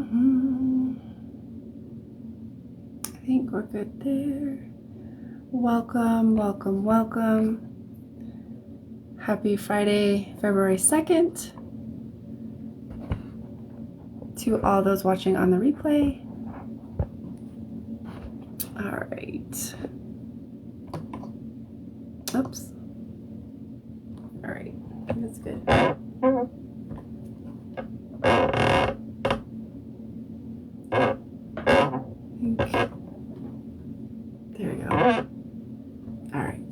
I think we're good there. Welcome, welcome, welcome. Happy Friday, February 2nd. To all those watching on the replay. All right. Oops. All right, that's good. There we go. All right.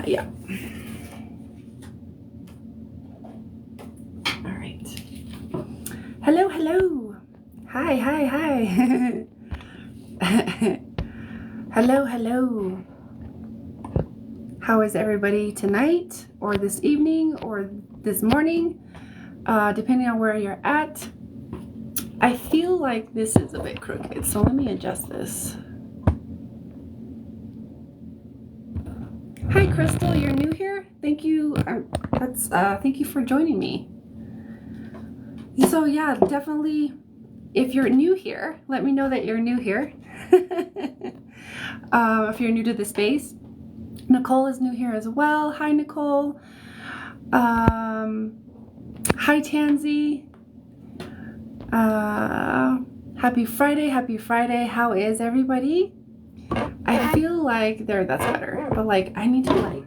Yeah. All right. Hello, hello. Hi, hi, hi. Hello, hello. How is everybody tonight, or this evening, or this morning, depending on where you're at? I feel like this is a bit crooked, so let me adjust this. Hi, Crystal. You're new here. Thank you. Thank you for joining me. So yeah, definitely. If you're new here, let me know that you're new here. If you're new to the space, Nicole is new here as well. Hi, Nicole. Hi, Tansy. Happy Friday. Happy Friday. How is everybody? I feel like that's better, but like I need to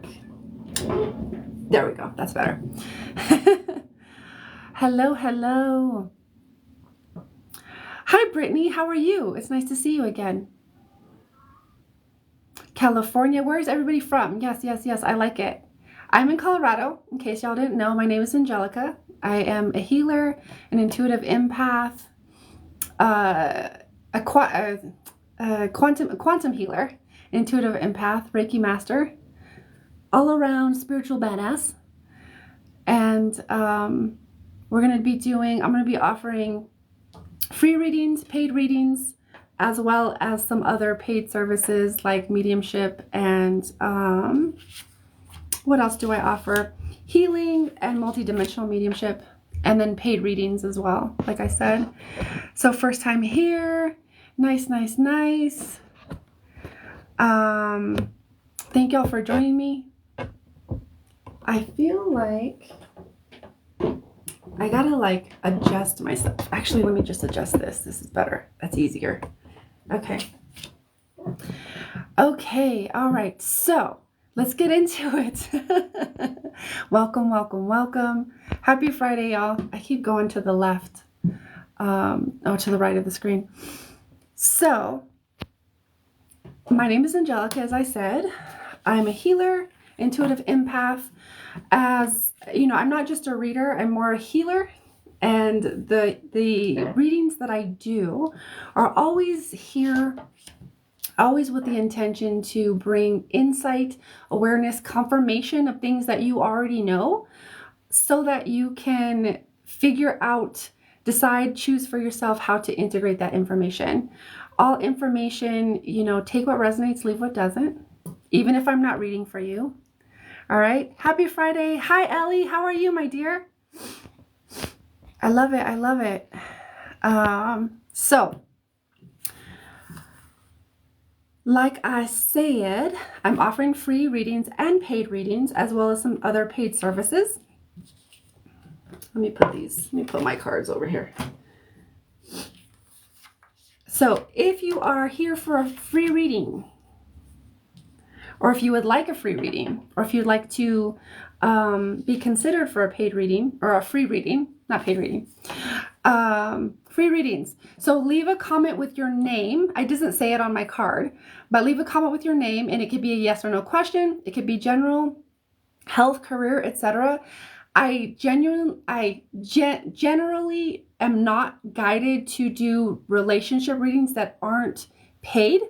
there we go. That's better. Hello, hello. Hi, Brittany. How are you? It's nice to see you again. California. Where is everybody from? Yes, yes, yes. I like it. I'm in Colorado. In case y'all didn't know, my name is Angelica. I am a healer, an intuitive empath, a quantum healer, intuitive empath, Reiki master, all around spiritual badass. And I'm going to be offering free readings, paid readings, as well as some other paid services like mediumship and what else do I offer? Healing and multidimensional mediumship, and then paid readings as well, like I said. So first time here. Nice, nice, nice. Thank y'all for joining me. I feel like I gotta adjust myself. Actually, let me just adjust this. This is better. That's easier. Okay. Okay. All right. So let's get into it. Welcome, welcome, welcome. Happy Friday, y'all. I keep going to the left. To the right of the screen. So my name is Angelica, as I said. I'm a healer, intuitive empath. As you know, I'm not just a reader, I'm more a healer. And the readings that I do are always here, always with the intention to bring insight, awareness, confirmation of things that you already know, so that you can figure out, decide, choose for yourself how to integrate that information. All information, take what resonates, leave what doesn't, even if I'm not reading for you. All right. Happy Friday. Hi, Ellie. How are you, my dear? I love it. I love it. So, like I said, I'm offering free readings and paid readings, as well as some other paid services. Let me put my cards over here. So if you are here for a free reading, or if you would like a free reading, or if you'd like to be considered for a paid reading, or a free reading, not paid reading, free readings. So leave a comment with your name. I doesn't say it on my card, but leave a comment with your name, and it could be a yes or no question. It could be general, health, career, etc. Generally am not guided to do relationship readings that aren't paid.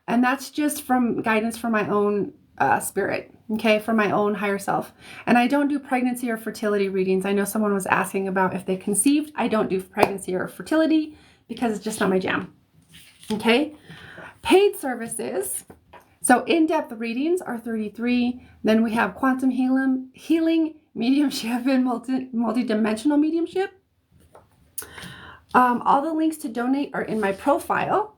And that's just from guidance from my own spirit, okay, from my own higher self. And I don't do pregnancy or fertility readings. I know someone was asking about if they conceived. I don't do pregnancy or fertility because it's just not my jam, okay? Paid services. So in-depth readings are 33. Then we have quantum healing, mediumship, and multi-dimensional mediumship. All the links to donate are in my profile.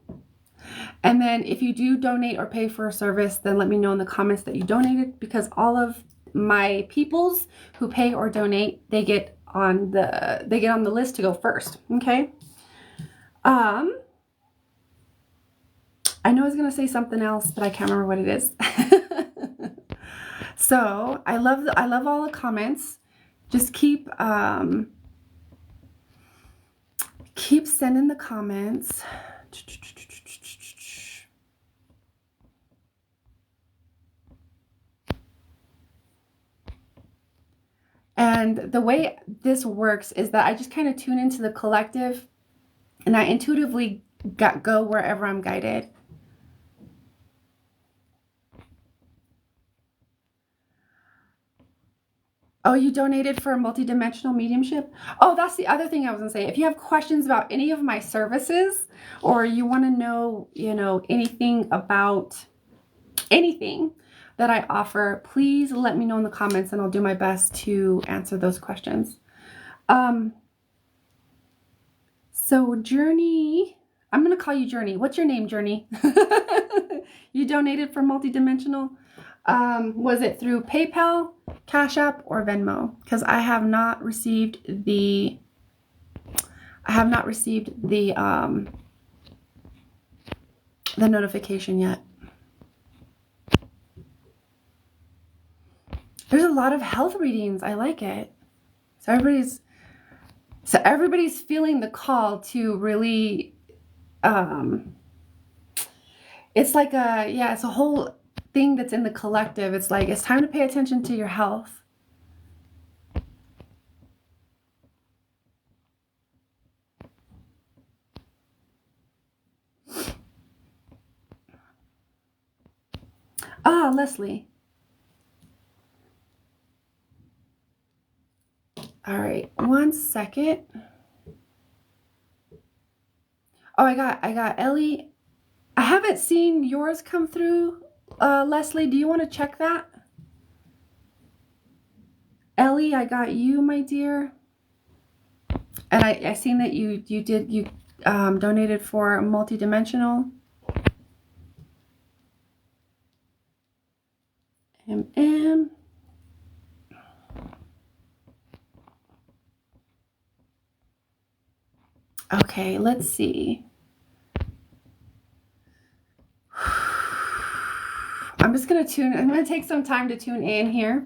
And then if you do donate or pay for a service, then let me know in the comments that you donated, because all of my peoples who pay or donate, they get on the list to go first. Okay. I know I was going to say something else, but I can't remember what it is. So I love all the comments. Just keep sending the comments. And the way this works is that I just kind of tune into the collective, and I intuitively go wherever I'm guided. Oh, you donated for a multidimensional mediumship? Oh, that's the other thing I was going to say. If you have questions about any of my services, or you want to know, anything about anything that I offer, please let me know in the comments and I'll do my best to answer those questions. So Journey, I'm going to call you Journey. What's your name, Journey? You donated for multidimensional. Was it through PayPal, Cash App, or Venmo? Because I have not received the notification yet. There's a lot of health readings. I like it. So everybody's feeling the call to really, it's like it's a whole thing that's in the collective. It's like, it's time to pay attention to your health. Leslie. All right, 1 second. Oh, I got Ellie. I haven't seen yours come through. Leslie, do you want to check that? Ellie, I got you, my dear. And I seen that you donated for multidimensional. MM. Okay, let's see. I'm going to take some time to tune in here,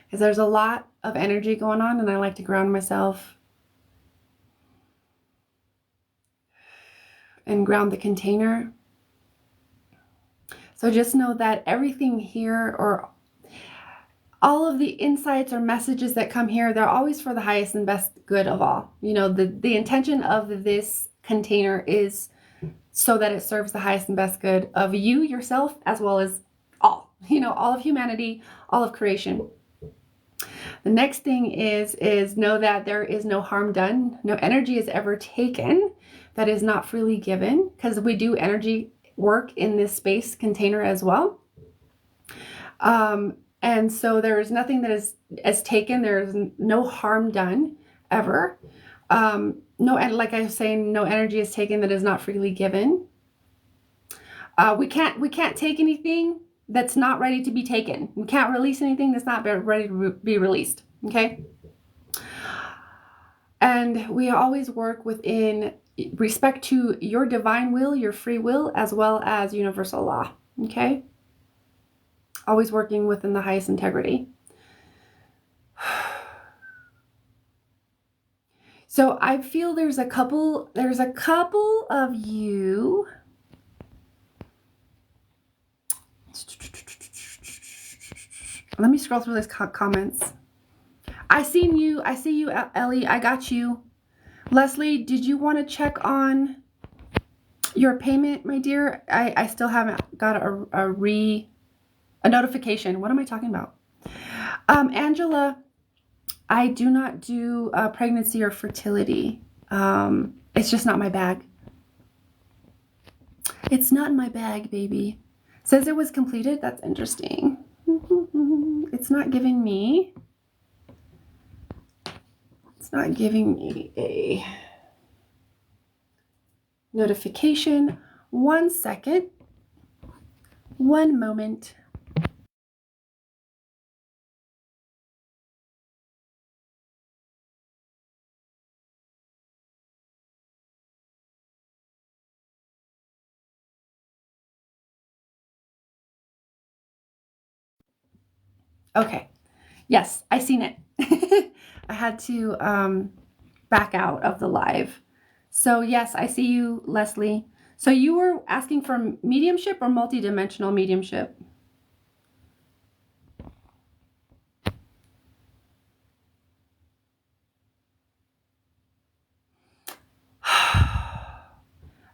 because there's a lot of energy going on and I like to ground myself and ground the container. So just know that everything here, or all of the insights or messages that come here, they're always for the highest and best good of all. The intention of this container is so that it serves the highest and best good of you, yourself, as well as all of humanity, all of creation. The next thing is know that there is no harm done. No energy is ever taken that is not freely given, because we do energy work in this space container as well. And so there is nothing that is taken. There is no harm done ever. Like I was saying, no energy is taken that is not freely given. We can't take anything that's not ready to be taken. We can't release anything that's not ready to be released. Okay. And we always work within respect to your divine will, your free will, as well as universal law. Okay. Always working within the highest integrity. So I feel there's a couple of you. Let me scroll through these comments. I see you, Ellie. I got you. Leslie, did you want to check on your payment, my dear? I still haven't got a notification. What am I talking about? Angela, I do not do pregnancy or fertility. It's just not my bag. It's not in my bag, baby. Says it was completed. That's interesting. It's not giving me a notification. 1 second. 1 moment. Okay. Yes, I seen it. I had to back out of the live. So yes, I see you, Leslie. So you were asking for mediumship or multidimensional mediumship?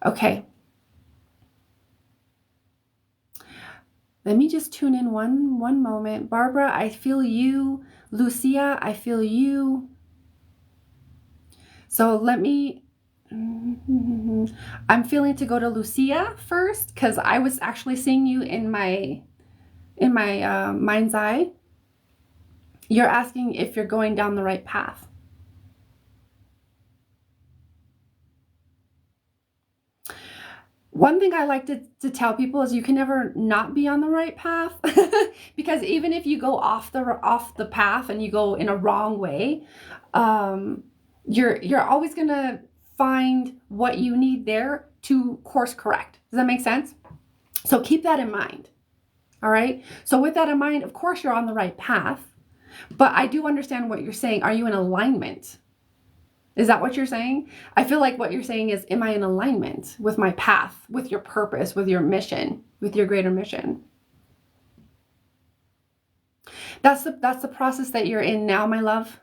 Okay. Let me just tune in one moment. Barbara, I feel you. Lucia, I feel you. So let me, I'm feeling to go to Lucia first because I was actually seeing you in my mind's eye. You're asking if you're going down the right path. One thing I like to tell people is you can never not be on the right path because even if you go off the path and you go in a wrong way, you're always gonna find what you need there to course correct. Does that make sense? So keep that in mind. All right. So with that in mind, of course you're on the right path, but I do understand what you're saying. Are you in alignment? Is that what you're saying? I feel like what you're saying is, am I in alignment with my path, with your purpose, with your mission, with your greater mission? That's the process that you're in now, my love.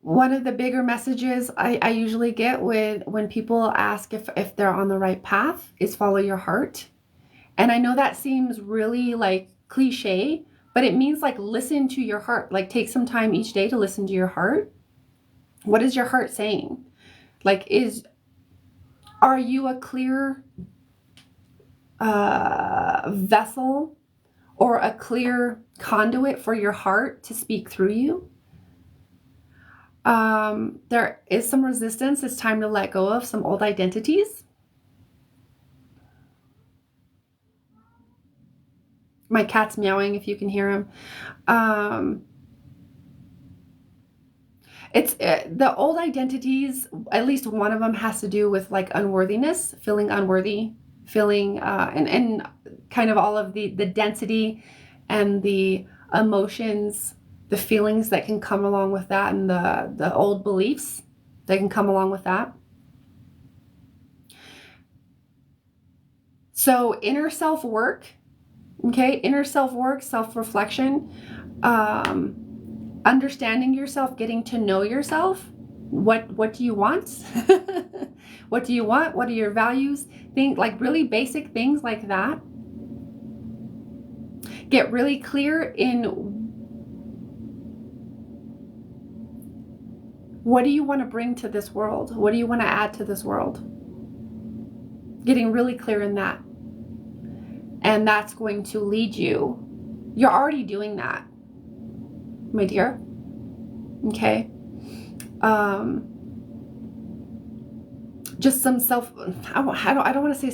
One of the bigger messages I usually get when people ask if they're on the right path is follow your heart. And I know that seems really like cliche, but it means like listen to your heart. Like take some time each day to listen to your heart. What is your heart saying? Like are you a clear vessel or a clear conduit for your heart to speak through you? There is some resistance. It's time to let go of some old identities. My cat's meowing if you can hear him. It's the old identities, at least one of them has to do with like unworthiness, feeling unworthy, feeling and kind of all of the density and the emotions, the feelings that can come along with that, and the old beliefs that can come along with that. So inner self work, okay, inner self work, self-reflection, understanding yourself, getting to know yourself. What do you want? What do you want? What are your values? Think like really basic things like that. Get really clear in what do you want to bring to this world? What do you want to add to this world? Getting really clear in that. And that's going to lead you. You're already doing that, my dear. Okay. Just some I don't want to say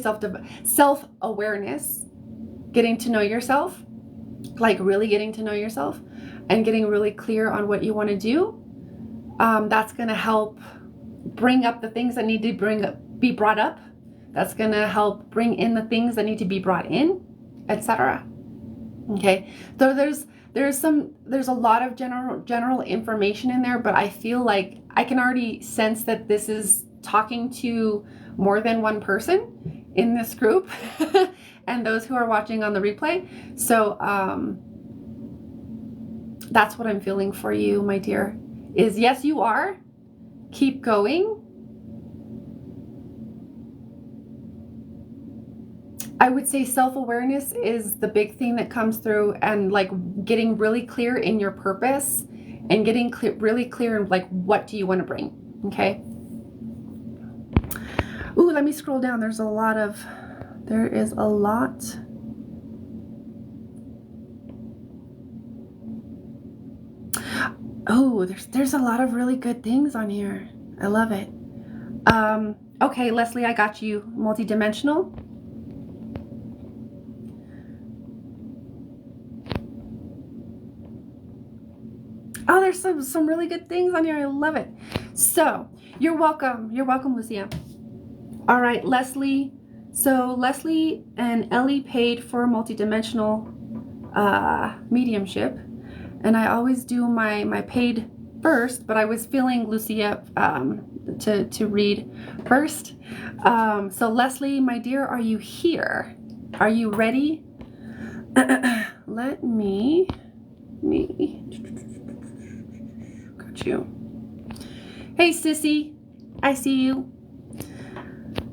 self-awareness, getting to know yourself, like really getting to know yourself and getting really clear on what you want to do. That's going to help bring up the things that need to be brought up. That's going to help bring in the things that need to be brought in, etc. Okay. So there's a lot of general information in there, but I feel like I can already sense that this is talking to more than one person in this group. and those who are watching on the replay. So that's what I'm feeling for you, my dear, is yes, you are. Keep going. I would say self-awareness is the big thing that comes through, and like getting really clear in your purpose and getting really clear in like, what do you want to bring? Okay. Ooh, let me scroll down. There is a lot. Oh, there's a lot of really good things on here. I love it. Okay, Leslie, I got you. Multidimensional. Oh, there's some really good things on here. I love it. So, you're welcome. You're welcome, Lucia. All right, Leslie. So, Leslie and Ellie paid for multidimensional mediumship. And I always do my paid first, but I was feeling Lucia to read first. So, Leslie, my dear, are you here? Are you ready? Let me. Got you. Hey, sissy. I see you.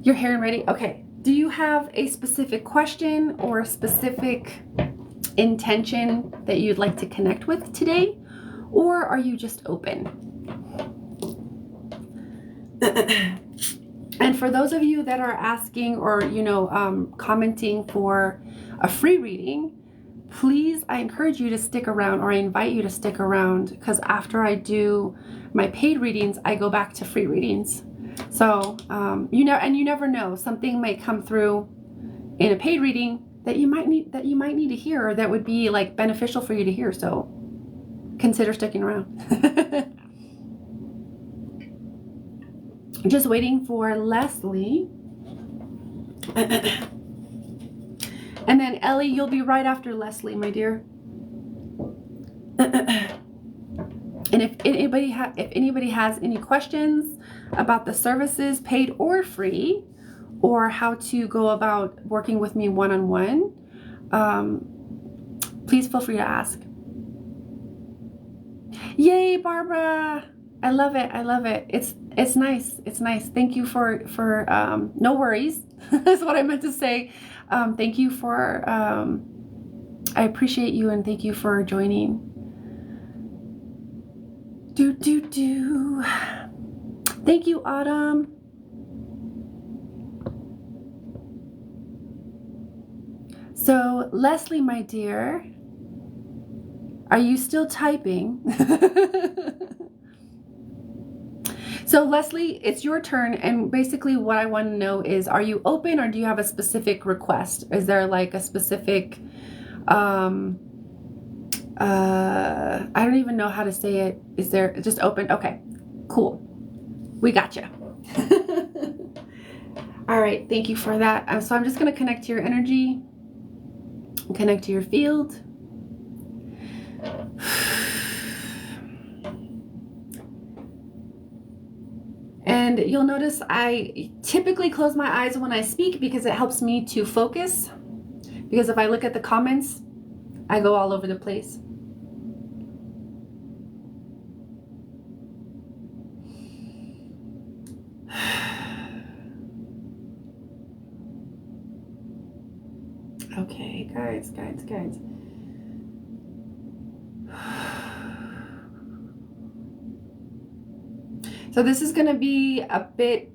You're here and ready? Okay. Do you have a specific question or a specific intention that you'd like to connect with today? Or are you just open? And for those of you that are asking or, commenting for a free reading, please, I encourage you to stick around, or I invite you to stick around, because after I do my paid readings, I go back to free readings. So, you never know, something might come through in a paid reading that you might need to hear, or that would be like beneficial for you to hear. So consider sticking around. Just waiting for Leslie. And then Ellie, you'll be right after Leslie, my dear. And if anybody has any questions about the services, paid or free, or how to go about working with me one-on-one, please feel free to ask. Yay, Barbara! I love it. I love it. It's nice. It's nice. Thank you for no worries. That's what I meant to say. Thank you for I appreciate you, and thank you for joining. Thank you, Autumn. So, Leslie, my dear, are you still typing? So, Leslie, it's your turn, and basically what I want to know is, are you open, or do you have a specific request? Is there like a specific I don't even know how to say it. Is there just open? Okay, cool. We got you. All right, thank you for that. So I'm just going to connect to your energy, connect to your field. And you'll notice I typically close my eyes when I speak, because it helps me to focus. Because if I look at the comments, I go all over the place. Okay, guys. So this is going to be a bit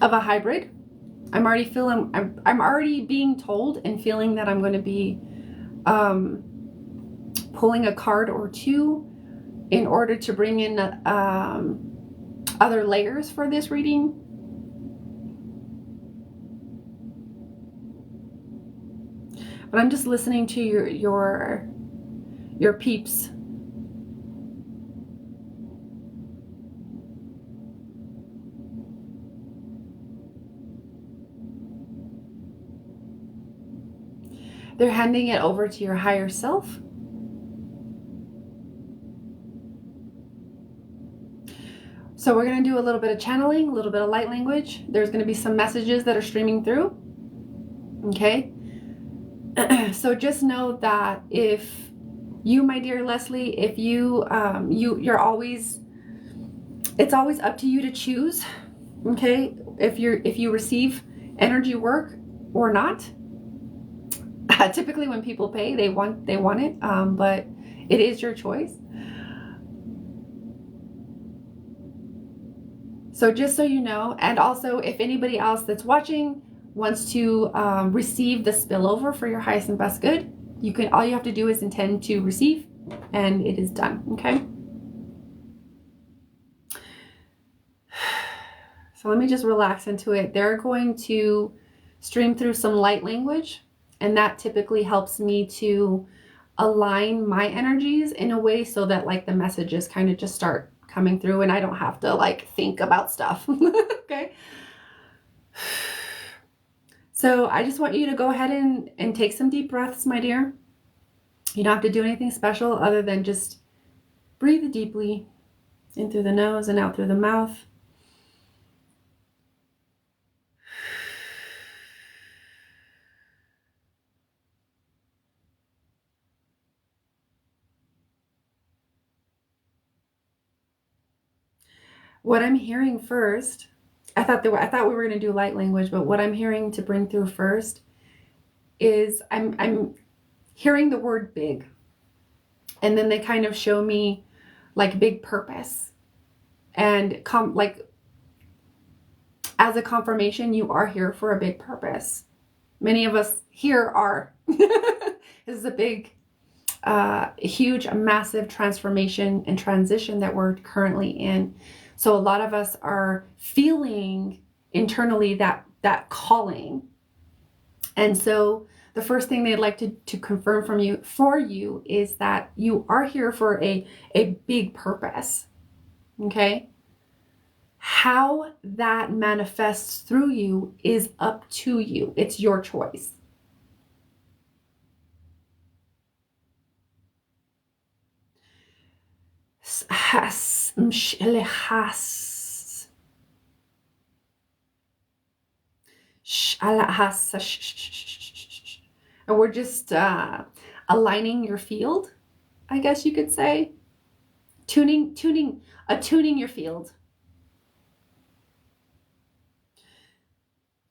of a hybrid. I'm already being told and feeling that I'm going to be pulling a card or two in order to bring in other layers for this reading. But I'm just listening to your peeps. They're handing it over to your higher self. So we're going to do a little bit of channeling, a little bit of light language. There's going to be some messages that are streaming through. Okay. So just know that if you, my dear Leslie, if you, you're always, it's always up to you to choose. Okay. If you receive energy work or not. Typically when people pay, they want it. But it is your choice. So just so you know, and also if anybody else that's watching wants to receive the spillover for your highest and best good, all you have to do is intend to receive, and it is done. Okay. So let me just relax into it. They're going to stream through some light language, and that typically helps me to align my energies in a way so that like the messages kind of just start coming through and I don't have to like think about stuff. Okay. So I just want you to go ahead and take some deep breaths, my dear. You don't have to do anything special other than just breathe deeply in through the nose and out through the mouth. What I'm hearing first, I thought we were going to do light language, but what I'm hearing to bring through first is I'm hearing the word big. And then they kind of show me like big purpose and like as a confirmation, you are here for a big purpose. Many of us here are. This is a big, huge, massive transformation and transition that we're currently in. So a lot of us are feeling internally that calling. And so the first thing they'd like to confirm for you is that you are here for a big purpose. Okay? How that manifests through you is up to you. It's your choice. And we're just aligning your field, I guess you could say. Attuning your field.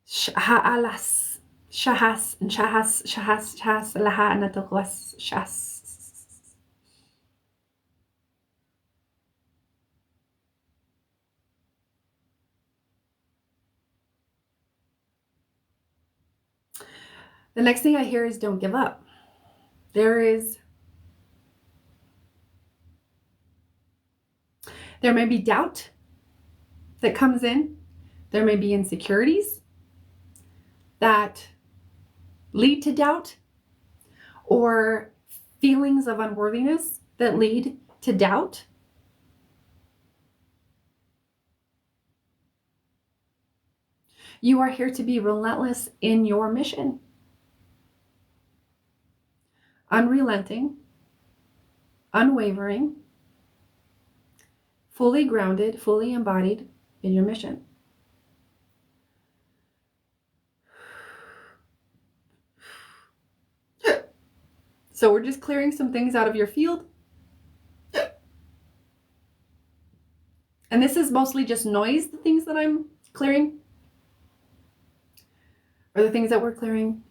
Shahas, shahas, and shahas, shahas, shahas, laha, anatokwas, shas. The next thing I hear is don't give up. There may be doubt that comes in. There may be insecurities that lead to doubt, or feelings of unworthiness that lead to doubt. You are here to be relentless in your mission. Unrelenting, unwavering, fully grounded, fully embodied in your mission. So we're just clearing some things out of your field. And this is mostly just noise, the things that I'm clearing, or the things that we're clearing.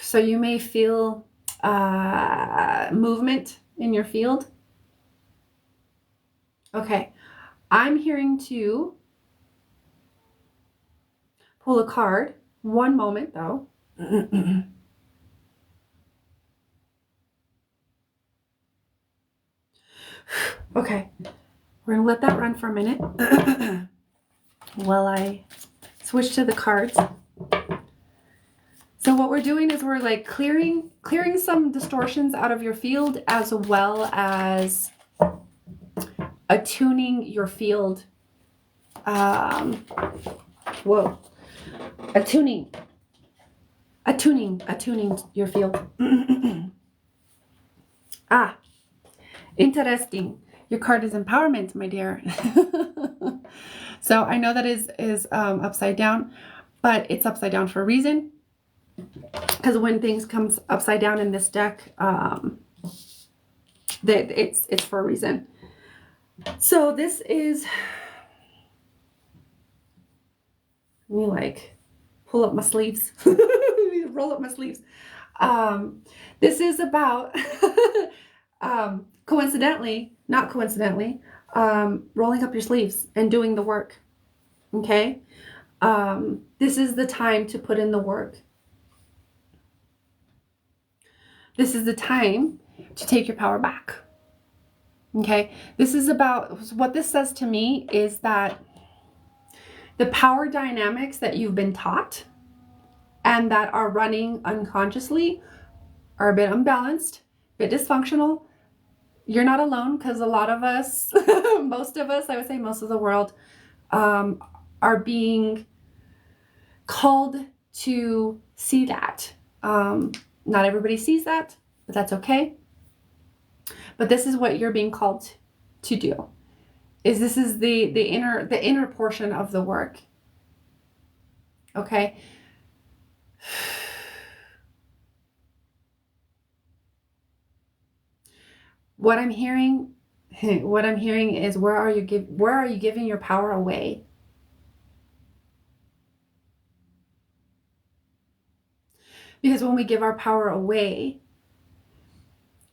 So you may feel movement in your field. Okay, I'm hearing to pull a card. One moment though. Okay, we're gonna let that run for a minute while I switch to the cards. So what we're doing is we're like clearing some distortions out of your field, as well as attuning your field. Attuning your field. Interesting. Your card is empowerment, my dear. So I know that is upside down, but it's upside down for a reason. Because when things comes upside down in this deck, that it's for a reason. So this is, let me like pull up my sleeves. Roll up my sleeves. This is about coincidentally, not coincidentally, rolling up your sleeves and doing the work. Okay. This is the time to put in the work. This is the time to take your power back. Okay. This is about, what this says to me is that the power dynamics that you've been taught and that are running unconsciously are a bit unbalanced, a bit dysfunctional. You're not alone, because a lot of us, most of us, I would say most of the world, are being called to see that. Not everybody sees that, but that's okay. But this is what you're being called to do. This is the inner portion of the work. Okay. What I'm hearing is, where are you giving your power away? Because when we give our power away,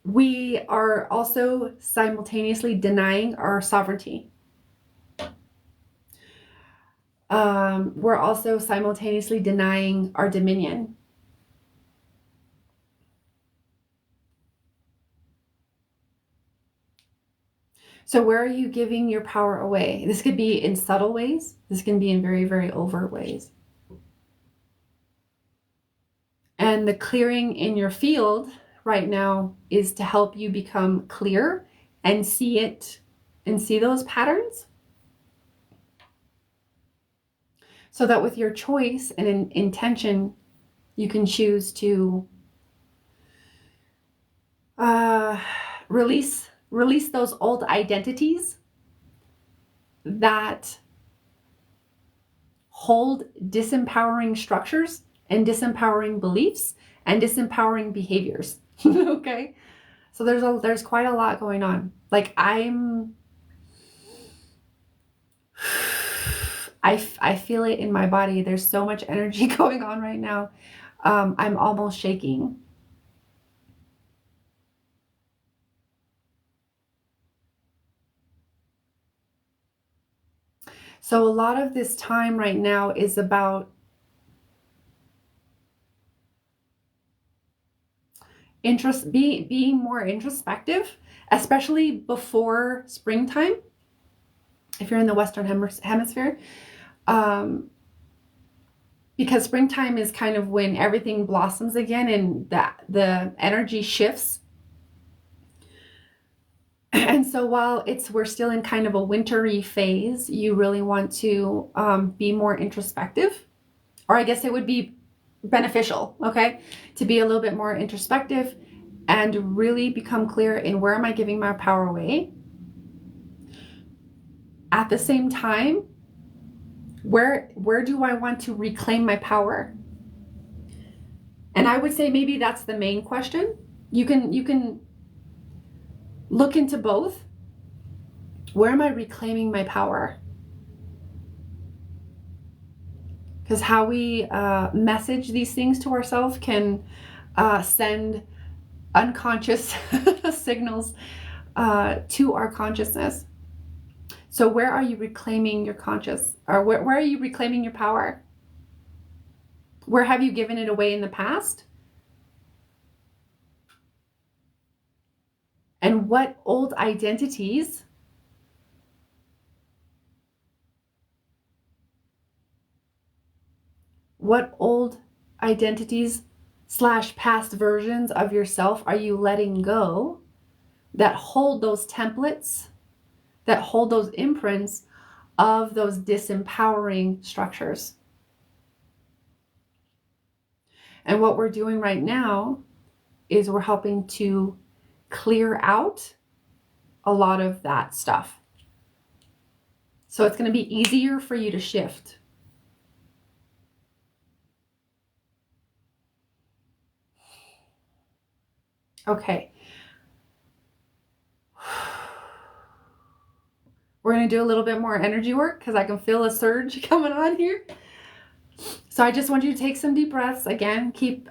we are also simultaneously denying our sovereignty. We're also simultaneously denying our dominion. So where are you giving your power away? This could be in subtle ways. This can be in very, very overt ways. And the clearing in your field right now is to help you become clear and see it and see those patterns, so that with your choice and intention, you can choose to release those old identities that hold disempowering structures and disempowering beliefs and disempowering behaviors. Okay, so there's quite a lot going on. Like I feel it in my body. There's so much energy going on right now. I'm almost shaking. So a lot of this time right now is about being more introspective, especially before springtime, if you're in the Western Hemisphere. Because springtime is kind of when everything blossoms again and the energy shifts. And so while we're still in kind of a wintry phase, you really want to be more introspective, or I guess it would be beneficial, okay, to be a little bit more introspective and really become clear in, where am I giving my power away? At the same time, where do I want to reclaim my power? And I would say maybe that's the main question. You can look into both. Where am I reclaiming my power? Because how we message these things to ourselves can send unconscious signals to our consciousness. So where are you reclaiming your conscious, or where are you reclaiming your power? Where have you given it away in the past? And what old identities / past versions of yourself are you letting go, that hold those templates, that hold those imprints of those disempowering structures? And what we're doing right now is we're helping to clear out a lot of that stuff. So it's going to be easier for you to shift. Okay. We're going to do a little bit more energy work because I can feel a surge coming on here. So I just want you to take some deep breaths. Again, keep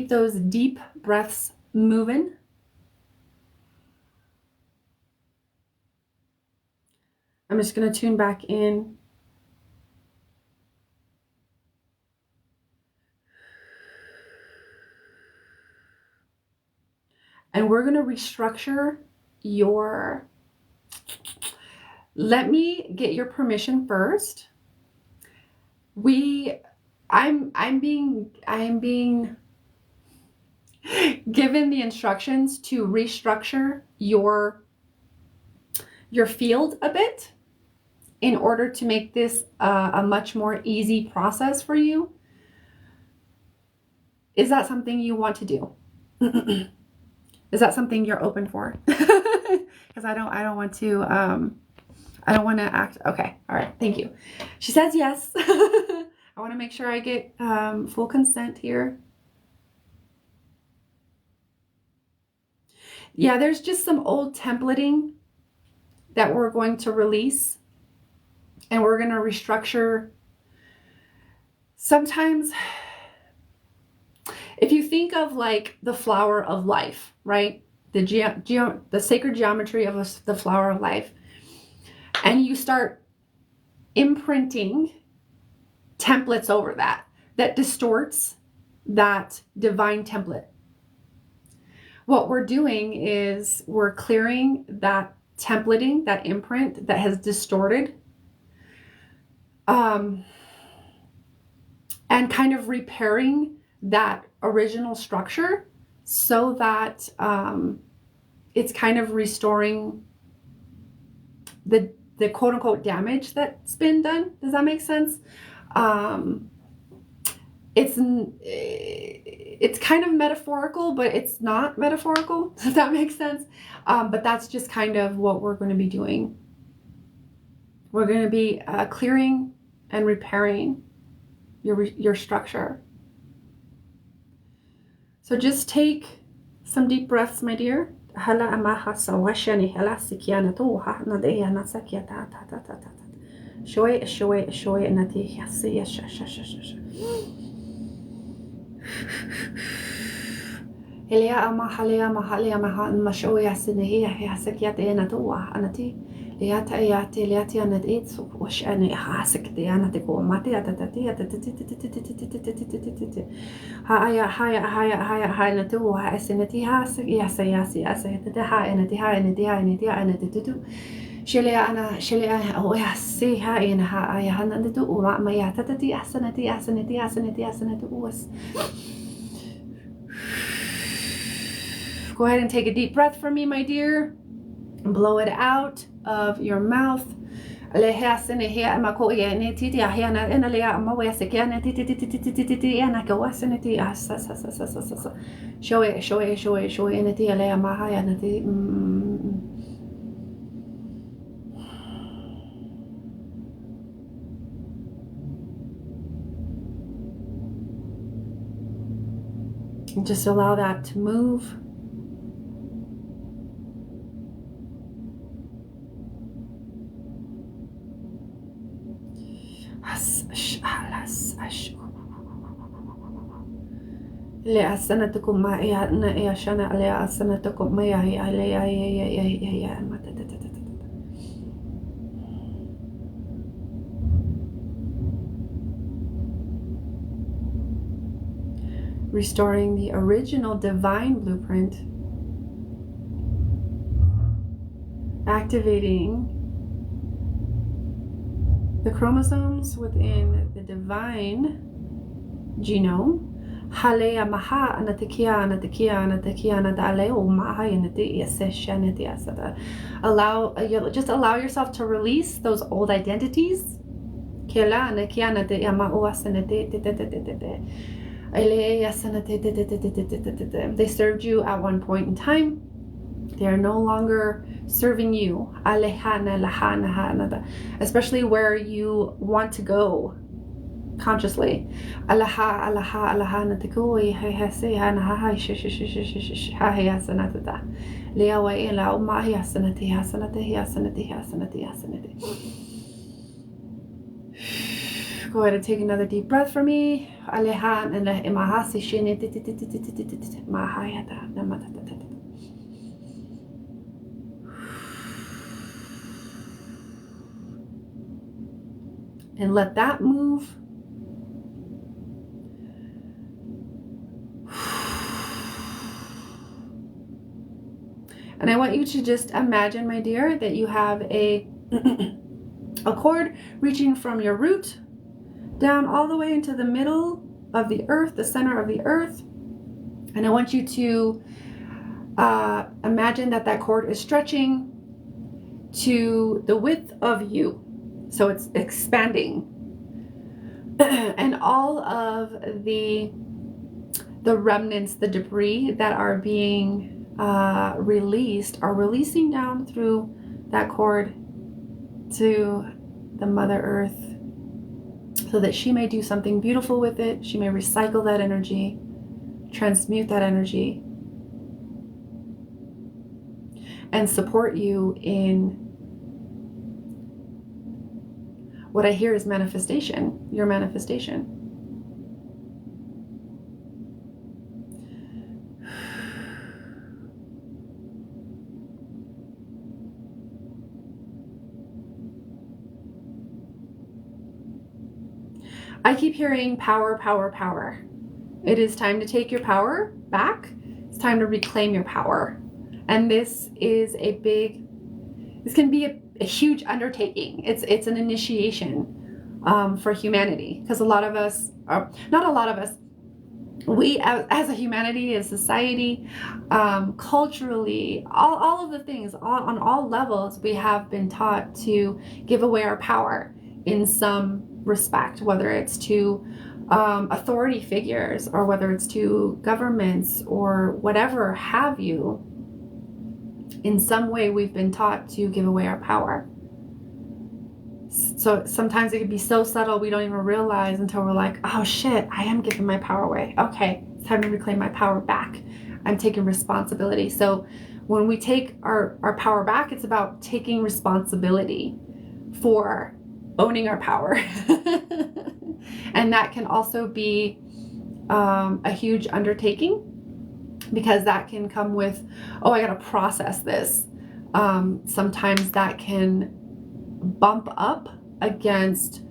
those deep breaths moving. I'm just going to tune back in. And we're going to restructure your... Let me get your permission first. I'm being given the instructions to restructure your field a bit in order to make this a much more easy process for you. Is that something you want to do? Is that something you're open for? Because I don't want to act. Okay. All right. Thank you. She says yes. I want to make sure I get full consent here. Yeah, there's just some old templating that we're going to release, and we're going to restructure. Sometimes, if you think of like the flower of life, right? The sacred geometry of the flower of life, and you start imprinting templates over that distorts that divine template. What we're doing is we're clearing that templating, that imprint that has distorted, and kind of repairing that original structure so that it's kind of restoring the quote unquote damage that's been done. Does that make sense? It's kind of metaphorical, but it's not metaphorical. Does that make sense? But that's just kind of what we're going to be doing. We're going to be clearing and repairing your structure. So just take some deep breaths, my dear. Elia ama halia mahalia maha mashoya sinehia hasakiat enatua anati liata ayati liati anat itsu washani hasakti anati ko mati atati haya natu hasinati hasak yasi asayati ha anati شلي ويحسي هاي إنها أي هندو وما يعتدي أحسنتي وس. Go ahead and take a deep breath for me, my dear, and blow it out of your mouth. Just allow that to move. لأسنتكم ما يا شنا لأسنتكم ما يا restoring the original divine blueprint, activating the chromosomes within the divine genome. Halea maha anatakia nadaleo maha yanati yaseshanati asada. Just allow yourself to release those old identities. Kela anakia nati yama uasanati. They served you at one point in time. They are no longer serving you, especially where you want to go consciously. Go ahead and take another deep breath for me. And let that move. And I want you to just imagine, my dear, that you have a cord reaching from your root down all the way into the middle of the earth, the center of the earth. And I want you to imagine that that cord is stretching to the width of you. So it's expanding. And all of the remnants, the debris that are being released are releasing down through that cord to the Mother Earth so that she may do something beautiful with it. She may recycle that energy, transmute that energy, and support you in what I hear is manifestation, your manifestation. I keep hearing power, power, power. It is time to take your power back. It's time to reclaim your power. And this is this can be a huge undertaking. It's an initiation for humanity, because a lot of us, not a lot of us, we as a humanity, as society, culturally, all of the things, on all levels, we have been taught to give away our power in some respect, whether it's to authority figures or whether it's to governments or whatever have you. In some way, we've been taught to give away our power. So sometimes it can be so subtle we don't even realize until we're like, oh shit, I am giving my power away. Okay, it's time to reclaim my power back. I'm taking responsibility. So when we take our power back, it's about taking responsibility for owning our power. And that can also be a huge undertaking, because that can come with, oh, I got to process this. Sometimes that can bump up against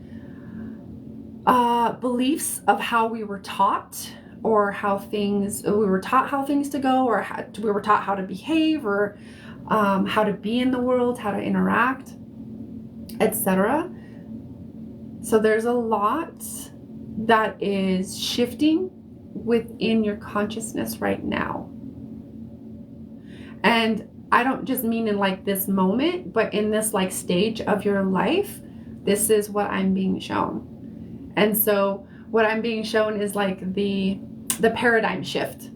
beliefs of how we were taught, or we were taught how things to go, or we were taught how to behave, or how to be in the world, how to interact, etc. So there's a lot that is shifting within your consciousness right now. And I don't just mean in like this moment, but in this like stage of your life, this is what I'm being shown. And so what I'm being shown is like the paradigm shift,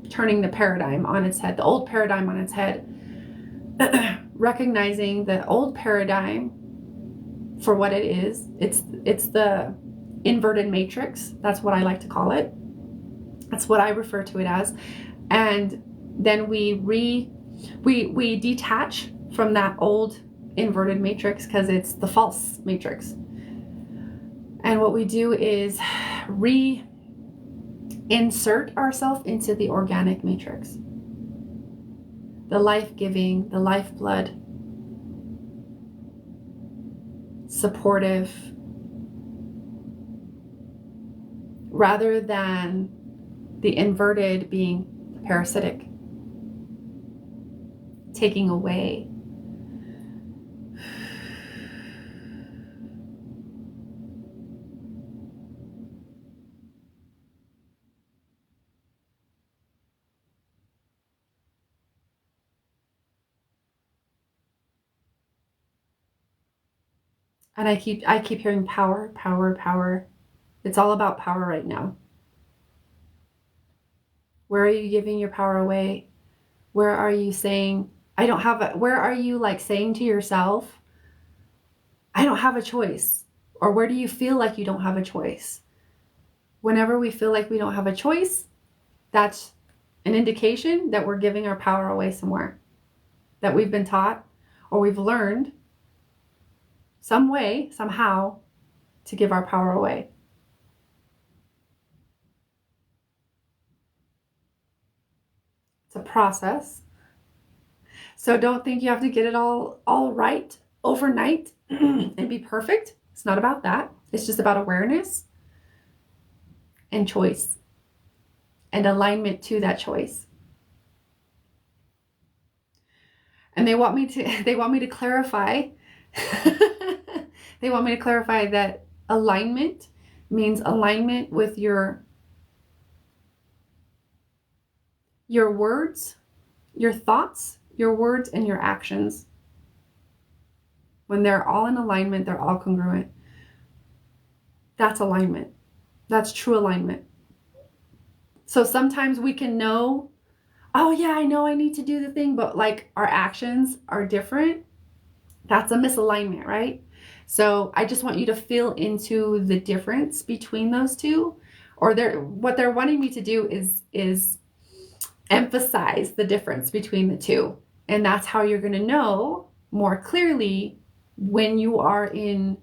turning the paradigm on its head, the old paradigm on its head, recognizing the old paradigm for what it is. It's the inverted matrix. That's what I like to call it. That's what I refer to it as. And then we detach from that old inverted matrix, because it's the false matrix. And what we do is reinsert ourselves into the organic matrix, the life-giving, the lifeblood, supportive, rather than the inverted being parasitic, taking away. And I keep hearing power, power, power. It's all about power right now. Where are you giving your power away? Where are you saying, I don't have a, where are you like saying to yourself, I don't have a choice? Or where do you feel like you don't have a choice? Whenever we feel like we don't have a choice, that's an indication that we're giving our power away somewhere, that we've been taught or we've learned some way, somehow, to give our power away. It's a process. So don't think you have to get it all right overnight and be perfect. It's not about that. It's just about awareness and choice and alignment to that choice. And they want me to clarify. They want me to clarify that alignment means alignment with your words, your thoughts, your words, and your actions. When they're all in alignment, they're all congruent. That's alignment. That's true alignment. So sometimes we can know, oh yeah, I know I need to do the thing, but like our actions are different. That's a misalignment, right? So I just want you to feel into the difference between those two. Or what they're wanting me to do is emphasize the difference between the two. And that's how you're going to know more clearly when you are in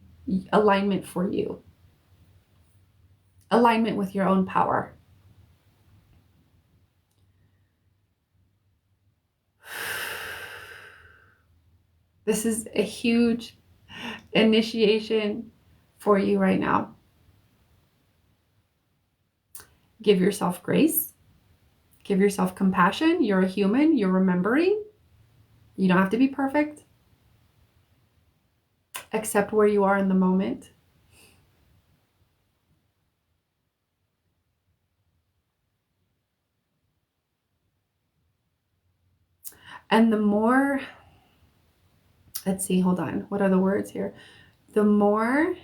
alignment for you. Alignment with your own power. This is a huge initiation for you right now. Give yourself grace. Give yourself compassion. You're a human. You're remembering. You don't have to be perfect. Accept where you are in the moment. And the more, let's see, hold on. What are the words here? The more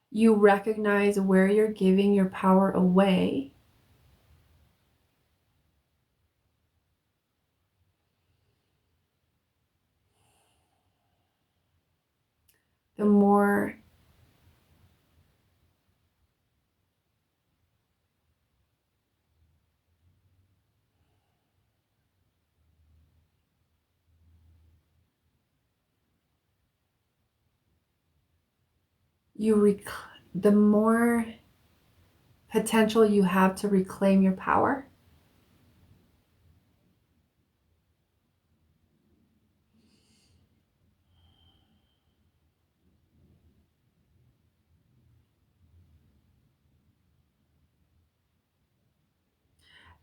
you recognize where you're giving your power away, the more the more potential you have to reclaim your power.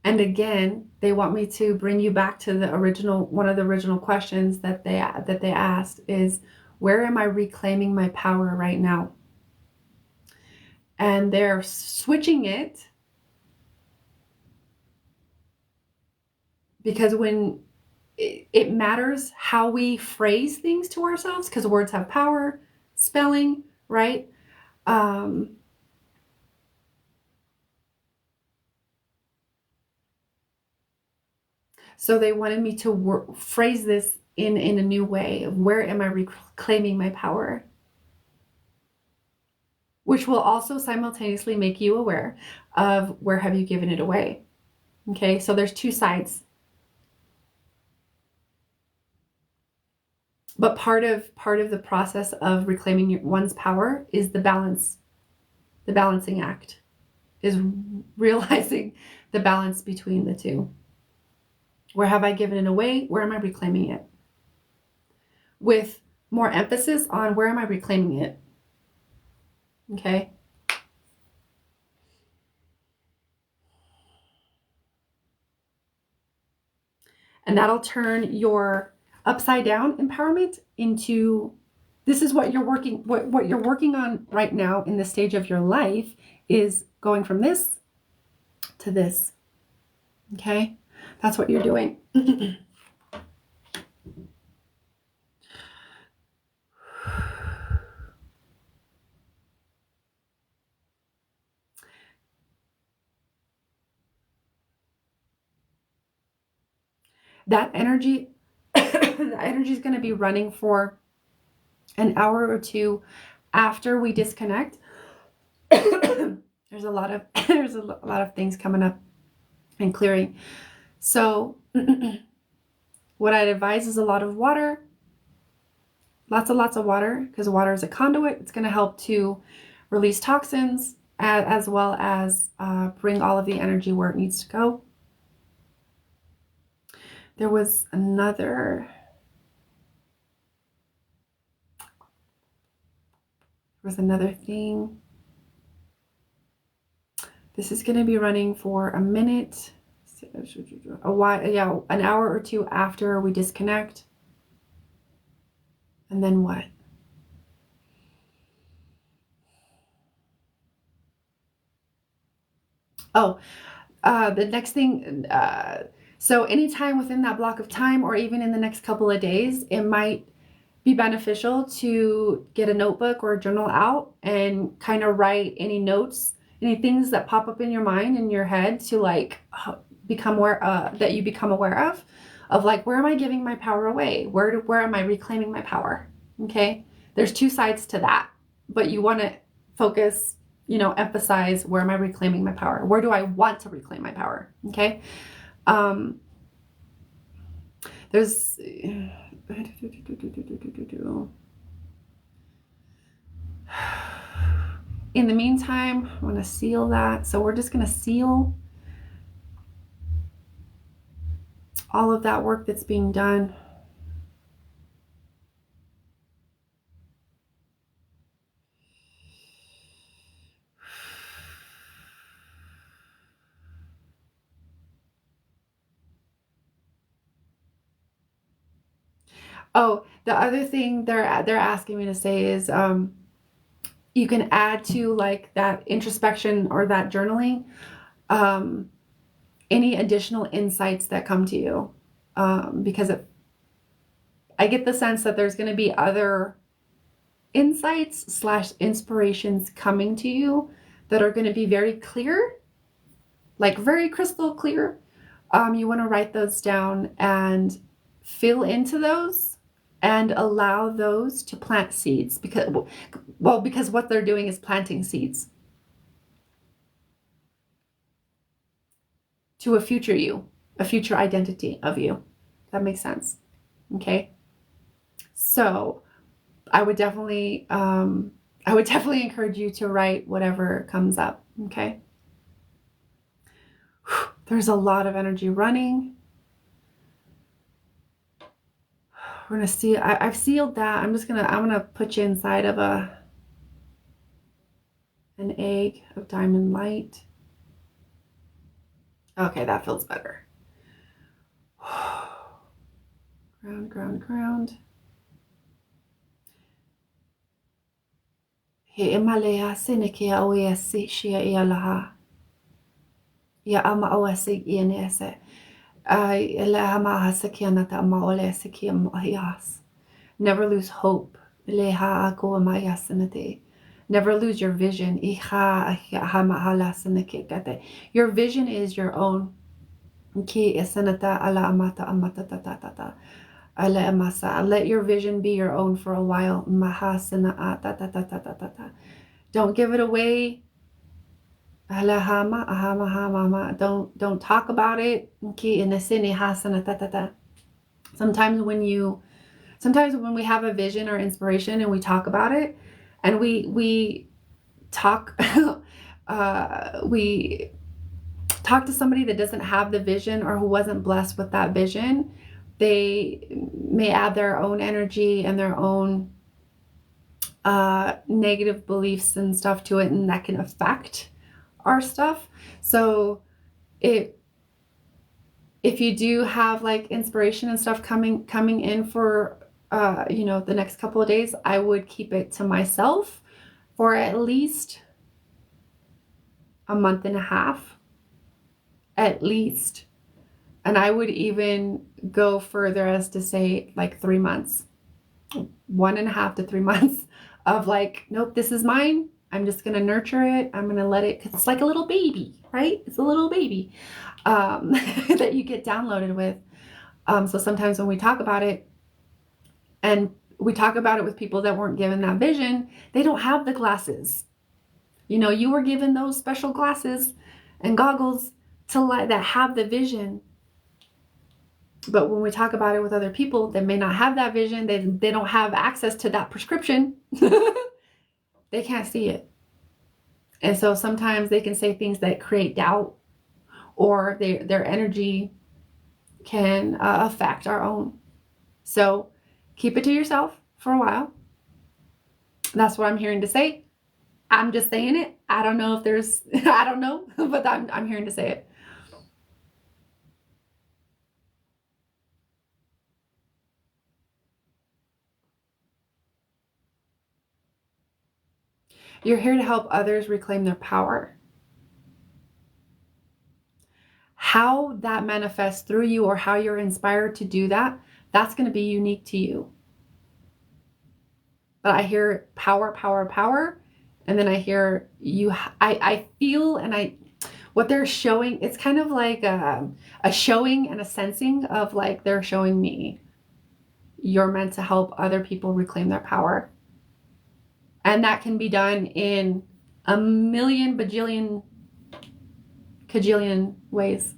And again, they want me to bring you back to the original, one of the original questions that they asked is, where am I reclaiming my power right now? And they're switching it because when it matters how we phrase things to ourselves, because words have power, spelling, right? So they wanted me to phrase this in a new way of, where am I reclaiming my power? Which will also simultaneously make you aware of, where have you given it away? Okay, so there's two sides. But part of the process of reclaiming one's power is the balancing act, is realizing the balance between the two. Where have I given it away? Where am I reclaiming it? With more emphasis on, where am I reclaiming it? Okay. And that'll turn your upside down empowerment into, this is what you're working on right now in this stage of your life, is going from this to this. Okay? That's what you're doing. that energy, the energy is going to be running for an hour or two after we disconnect. There's a lot of things coming up and clearing. So what I'd advise is a lot of water, lots of water, because water is a conduit. It's going to help to release toxins as well as bring all of the energy where it needs to go. There was another thing. This is going to be running for a minute, a while, yeah, an hour or two after we disconnect. And then what? Oh, the next thing, so anytime within that block of time, or even in the next couple of days, it might be beneficial to get a notebook or a journal out and kind of write any notes, any things that pop up in your mind, in your head, to like become aware, that you become aware of like, where am I giving my power away? Where am I reclaiming my power? Okay. There's two sides to that, but you want to focus, emphasize, where am I reclaiming my power? Where do I want to reclaim my power? Okay. There's, in the meantime, I want to seal that. So we're just going to seal all of that work that's being done. Oh, the other thing they're asking me to say is, you can add to like that introspection or that journaling, any additional insights that come to you, because I get the sense that there's going to be other insights / inspirations coming to you that are going to be very clear, like very crystal clear. You want to write those down and fill into those and allow those to plant seeds, because what they're doing is planting seeds to a future you, a future identity of you. That makes sense. Okay. So I would definitely encourage you to write whatever comes up. Okay. There's a lot of energy running. We're going to see, I've sealed that. I'm going to put you inside of an egg of diamond light. Okay, that feels better. Ground. He emalea sinike awesi shia ialaha. Ya ama awesi ianese. Never lose hope. Never lose your vision. Your vision is your own. Let your vision be your own for a while. Don't give it away. Don't talk about it. Sometimes when we have a vision or inspiration and we talk about it, and we talk we talk to somebody that doesn't have the vision or who wasn't blessed with that vision, they may add their own energy and their own negative beliefs and stuff to it, and that can affect our stuff. So if you do have like inspiration and stuff coming in for the next couple of days, I would keep it to myself for at least a month and a half, at least. And I would even go further as to say like 3 months, 1.5 to 3 months of like, nope, this is mine. I'm just going to nurture it. I'm going to let it, 'cause it's like a little baby, right? It's a little baby that you get downloaded with. So sometimes when we talk about it, and we talk about it with people that weren't given that vision, they don't have the glasses. You know, you were given those special glasses and goggles that have the vision. But when we talk about it with other people that may not have that vision, they don't have access to that prescription. They can't see it. And so sometimes they can say things that create doubt, or their energy can affect our own. So keep it to yourself for a while. That's what I'm hearing to say. I'm just saying it. I don't know if there's, I don't know, but I'm hearing to say it. You're here to help others reclaim their power. How that manifests through you, or how you're inspired to do that, that's going to be unique to you. But I hear power, power, power. And then I hear you, I feel, and what they're showing, it's kind of like a showing and a sensing of like, they're showing me you're meant to help other people reclaim their power. And that can be done in a million, bajillion, cajillion ways.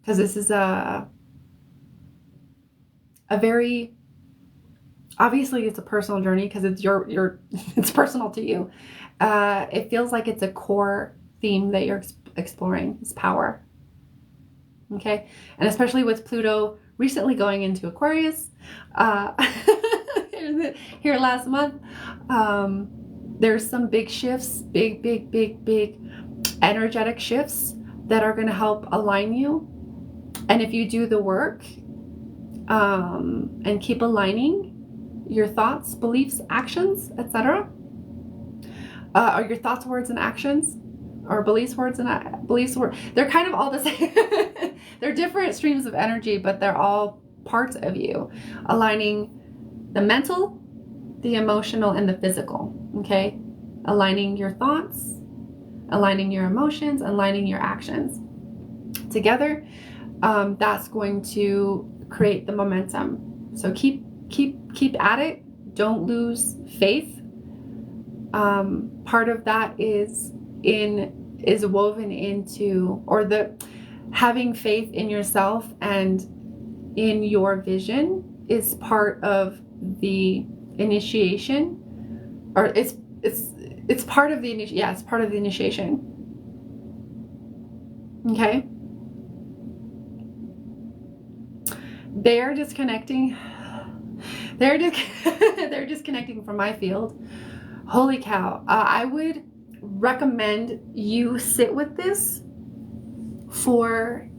Because this is a very, obviously it's a personal journey, because it's it's personal to you. It feels like it's a core theme that you're exploring, is power. Okay. And especially with Pluto recently going into Aquarius, here last month, there's some big shifts, big energetic shifts that are going to help align you. And if you do the work, and keep aligning your thoughts, beliefs, actions, etc., or your thoughts, words, and actions, or beliefs, words, and beliefs, they're kind of all the same. They're different streams of energy, but they're all parts of you. Aligning the mental, the emotional, and the physical. Okay, aligning your thoughts, aligning your emotions, aligning your actions together. That's going to create the momentum. So keep at it. Don't lose faith. Part of that is woven into, or the having faith in yourself and in your vision is part of the initiation, or it's part of the initiation. Yeah, it's part of the initiation. Okay. They're disconnecting. They're disconnecting from my field. Holy cow. I would recommend you sit with this for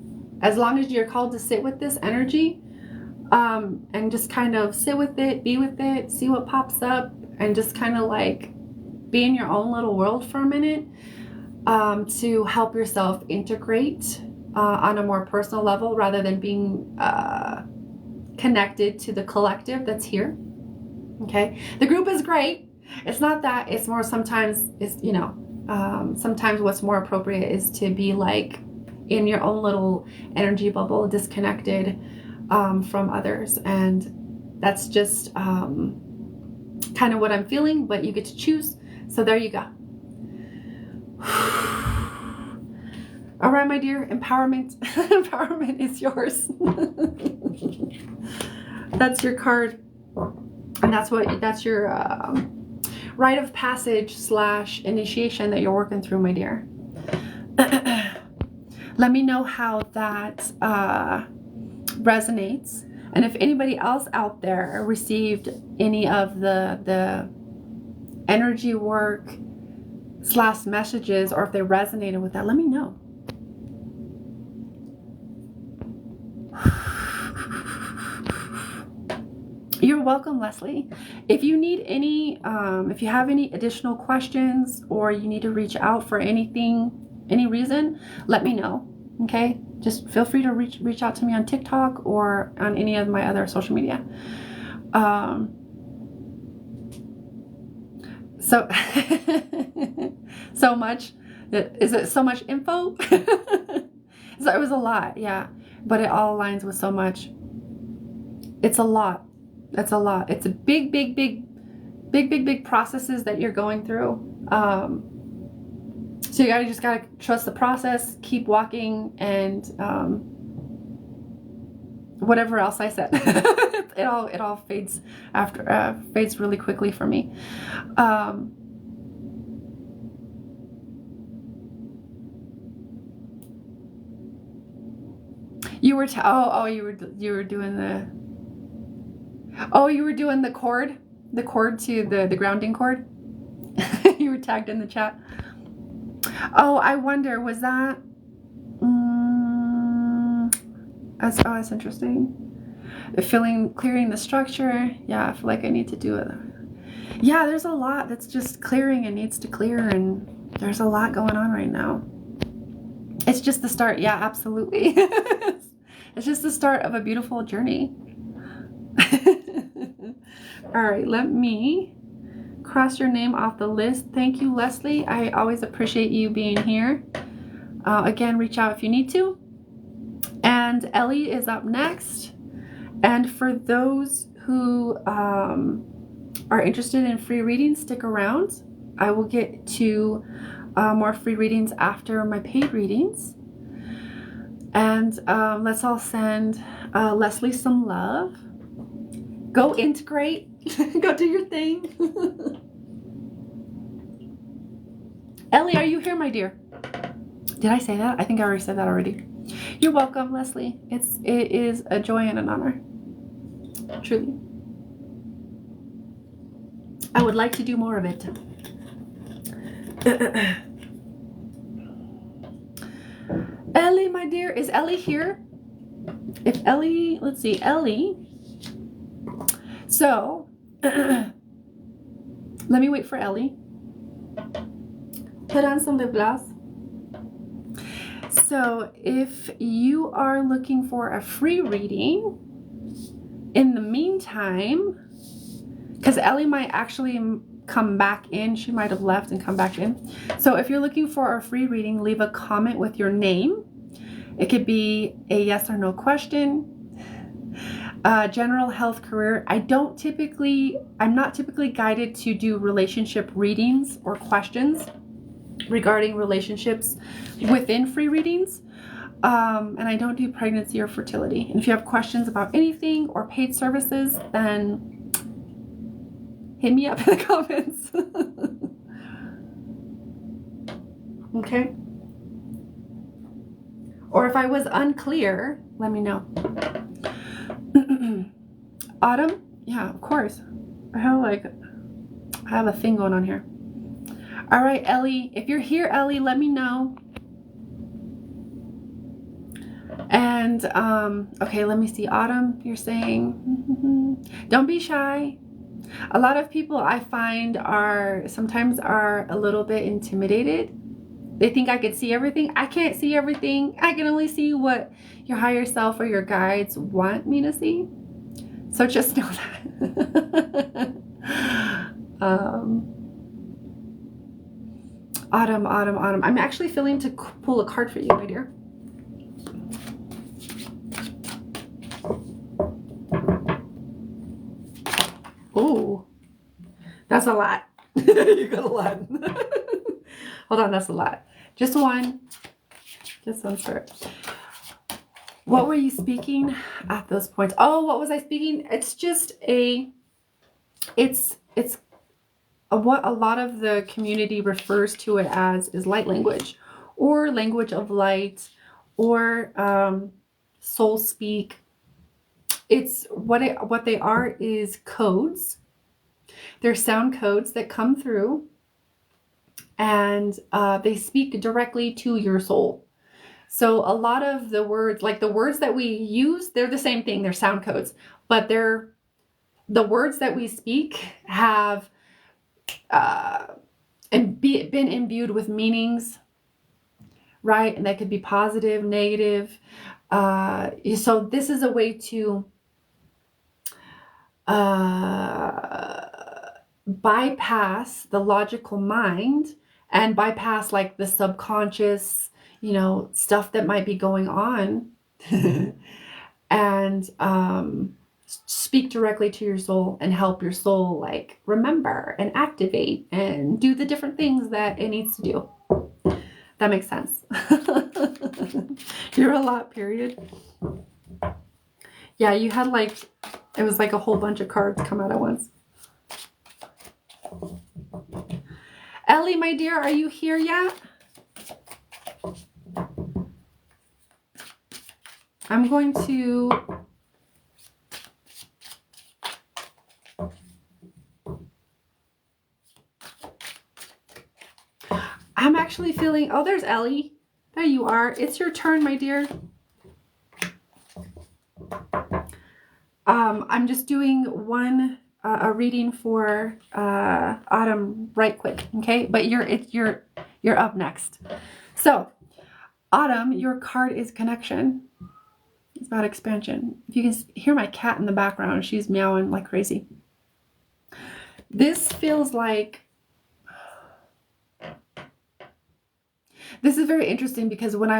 as long as you're called to sit with this energy, and just kind of sit with it, be with it, see what pops up, and just kind of like be in your own little world for a minute, to help yourself integrate on a more personal level, rather than being connected to the collective that's here. Okay, the group is great. It's not that. It's more, sometimes it's, sometimes what's more appropriate is to be like in your own little energy bubble, disconnected from others. And that's just kind of what I'm feeling, but you get to choose. So there you go. All right, my dear, empowerment. Empowerment is yours. That's your card. And that's your rite of passage / initiation that you're working through, my dear. Let me know how that resonates. And if anybody else out there received any of the energy work / messages, or if they resonated with that, let me know. You're welcome, Leslie. If you need any, if you have any additional questions, or you need to reach out for anything, any reason, let me know. Okay, just feel free to reach out to me on TikTok or on any of my other social media. So, so much. Is it so much info? So it was a lot, yeah. But it all aligns with so much. It's a lot. That's a lot. It's a big processes that you're going through. So you just gotta trust the process, keep walking, and whatever else I said, it all fades after fades really quickly for me. You were you were doing the cord, to the grounding cord. You were tagged in the chat. Oh, I wonder, was that that's interesting. Clearing the structure. Yeah, I feel like I need to do it. Yeah, there's a lot that's just clearing and needs to clear, and there's a lot going on right now. It's just the start. Yeah, absolutely. It's just the start of a beautiful journey. All right, let me cross your name off the list. Thank you, Leslie. I always appreciate you being here. Again, reach out if you need to. And Ellie is up next. And for those who are interested in free readings, stick around. I will get to more free readings after my paid readings. And let's all send Leslie some love. Go integrate. Go do your thing. Ellie, are you here, my dear? Did I say that? I think I already said that already. You're welcome, Leslie. It is a joy and an honor. Truly. I would like to do more of it. Ellie, my dear, is Ellie here? If Ellie, let's see, Ellie. So, let me wait for Ellie. Put on some lip gloss. So, if you are looking for a free reading, in the meantime, because Ellie might actually come back in. She might have left and come back in. So if you're looking for a free reading, leave a comment with your name. It could be a yes or no question. General health, career. I'm not typically guided to do relationship readings or questions regarding relationships within free readings. And I don't do pregnancy or fertility. And if you have questions about anything or paid services, then hit me up in the comments. Okay? Or if I was unclear, let me know. Autumn? Yeah, of course. I have a thing going on here. All right, Ellie. If you're here, Ellie, let me know. And, okay, let me see. Autumn, you're saying, don't be shy. A lot of people I find sometimes are a little bit intimidated. They think I could see everything. I can't see everything. I can only see what your higher self or your guides want me to see. So just know that. Autumn. I'm actually feeling to pull a card for you, my dear. Oh, that's a lot. You got a lot. Hold on, that's a lot. Just one. Just one for it. What were you speaking at those points? Oh, what was I speaking? It's just what a lot of the community refers to it as is light language, or language of light, or soul speak. It's what they are is codes. They're sound codes that come through, and they speak directly to your soul. So a lot of the words, like the words that we use, they're the same thing. They're sound codes, but the words that we speak have been imbued with meanings, right? And that could be positive, negative. So this is a way to bypass the logical mind and bypass like the subconscious, stuff that might be going on and speak directly to your soul and help your soul like remember and activate and do the different things that it needs to do. That makes sense. You're a lot, period. Yeah, you had like, it was like a whole bunch of cards come out at once. Ellie, my dear, are you here yet? I'm going to I'm actually feeling, oh, there's Ellie. There you are. It's your turn, my dear. I'm just doing a reading for Autumn right quick, okay? But you're up next. So, Autumn, your card is connection. It's about expansion. If you can hear my cat in the background, she's meowing like crazy. This feels like, this is very interesting because when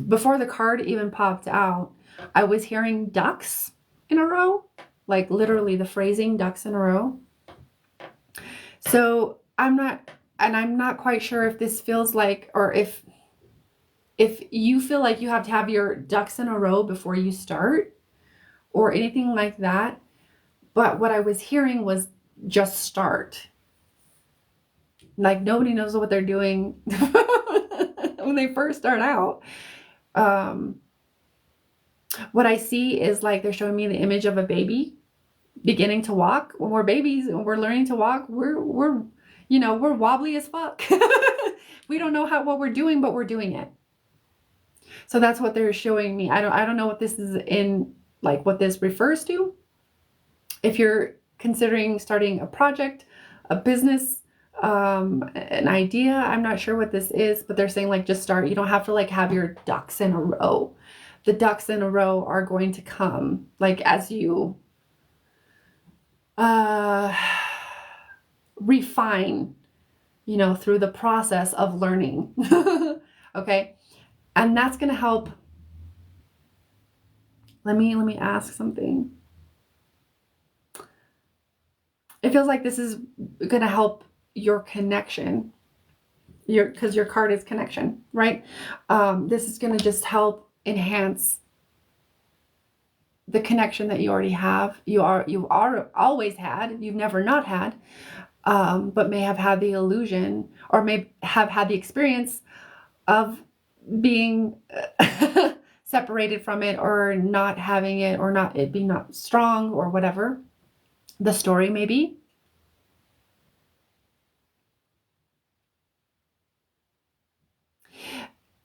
before the card even popped out, I was hearing ducks in a row, like literally the phrasing ducks in a row. So I'm not quite sure if this feels like, or if you feel like you have to have your ducks in a row before you start or anything like that. But what I was hearing was just start. Like nobody knows what they're doing when they first start out. What I see is like they're showing me the image of a baby beginning to walk. When we're babies and we're learning to walk, we're wobbly as fuck. We don't know what we're doing, but we're doing it. So that's what they're showing me. I don't know what this is what this refers to. If you're considering starting a project, a business, an idea, I'm not sure what this is, but they're saying like just start. You don't have to like have your ducks in a row. The ducks in a row are going to come like as you refine, through the process of learning. Okay. And that's going to help. Let me ask something. It feels like this is going to help your connection. Because your card is connection, right? This is going to just help enhance the connection that you already have. You are always had. You've never not had, but may have had the illusion or may have had the experience of being separated from it or not having it or not it being not strong or whatever the story may be.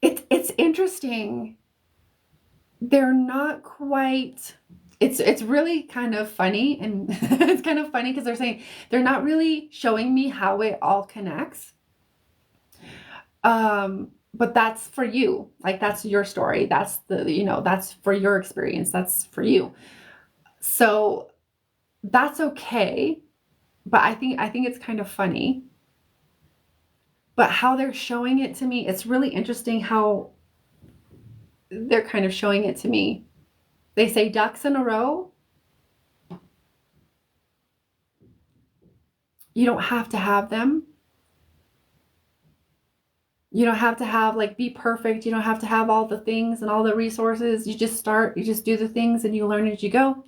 It's interesting. They're not quite, it's really kind of funny, and it's kind of funny because they're saying they're not really showing me how it all connects. But that's for you. Like that's your story. That's that's for your experience. That's for you. So that's okay. But I think it's kind of funny. But how they're showing it to me, it's really interesting how they're kind of showing it to me. They say ducks in a row. You don't have to have them. You don't have to have be perfect. You don't have to have all the things and all the resources. You just start, you just do the things and you learn as you go.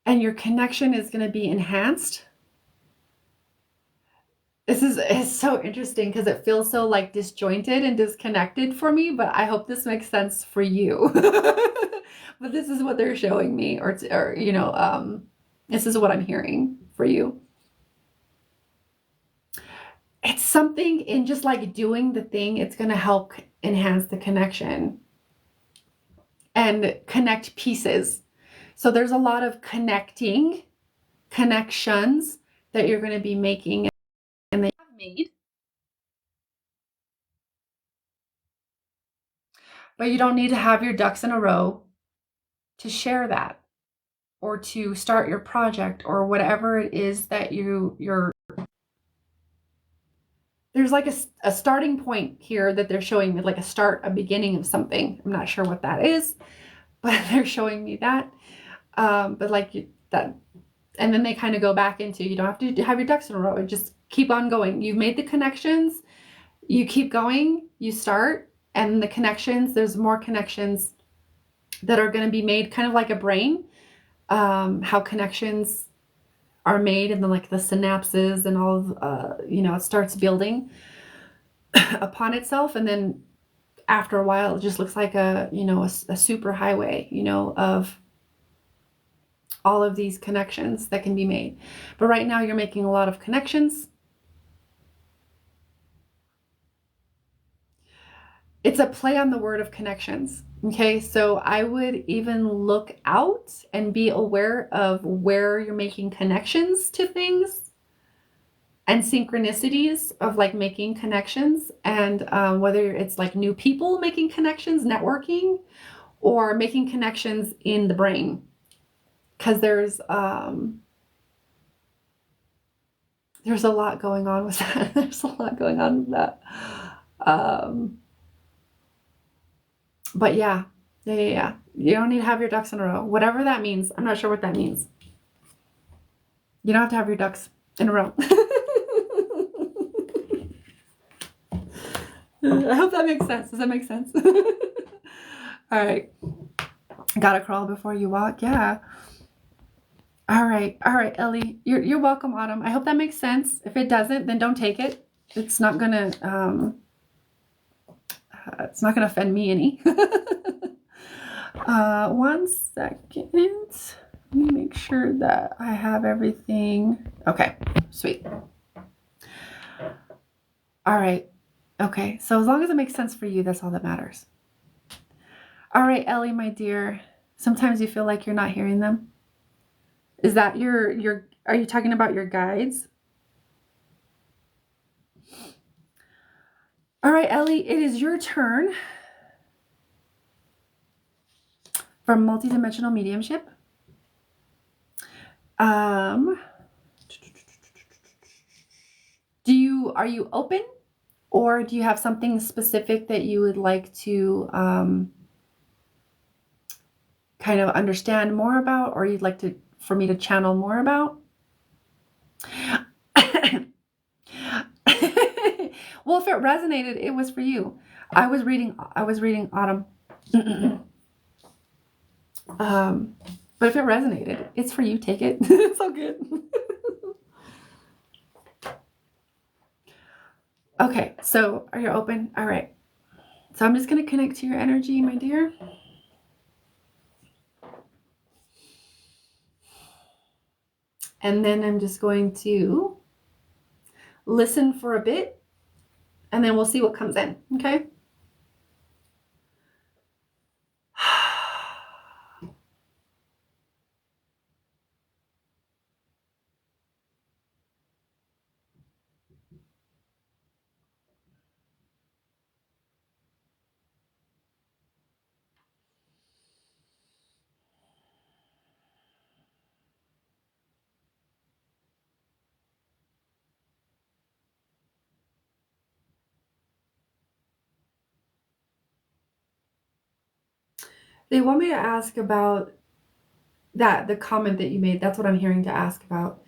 And your connection is going to be enhanced. It's so interesting because it feels so disjointed and disconnected for me, but I hope this makes sense for you. But this is what they're showing me, or this is what I'm hearing for you. It's something in just doing the thing, it's going to help enhance the connection and connect pieces. So there's a lot of connections that you're going to be making and they have made. But you don't need to have your ducks in a row to share that or to start your project or whatever it is that you're there's like a starting point here that they're showing me, like a beginning of something. I'm not sure what that is, but they're showing me that. But like that, and then they kind of go back into, you don't have to have your ducks in a row and just keep on going. You've made the connections, you keep going, you start, and the connections, there's more connections that are going to be made, kind of like a brain, how connections are made, and then like the synapses and all of, it starts building upon itself. And then after a while, it just looks like a super highway, of all of these connections that can be made. But right now you're making a lot of connections. It's a play on the word of connections. Okay, so I would even look out and be aware of where you're making connections to things and synchronicities of like making connections, and whether it's like new people making connections, networking, or making connections in the brain. Because there's a lot going on with that. There's a lot going on with that. But yeah. You don't need to have your ducks in a row. Whatever that means. I'm not sure what that means. You don't have to have your ducks in a row. I hope that makes sense. Does that make sense? All right. Gotta crawl before you walk. Yeah. All right, Ellie. You're welcome, Autumn. I hope that makes sense. If it doesn't, then don't take it. It's not gonna offend me any. 1 second. Let me make sure that I have everything. Okay, sweet. All right. Okay, so as long as it makes sense for you, that's all that matters. All right, Ellie, my dear. Sometimes you feel like you're not hearing them. Is that are you talking about your guides? All right, Ellie, it is your turn for multidimensional mediumship. Are you open, or do you have something specific that you would like to kind of understand more about, or you'd like for me to channel more about? Well, if it resonated, it was for you. I was reading Autumn. But if it resonated, it's for you. Take it. It's all good. Okay, so are you open? All right. So I'm just going to connect to your energy, my dear. And then I'm just going to listen for a bit, and then we'll see what comes in, okay? They want me to ask about the comment that you made. That's what I'm hearing to ask about.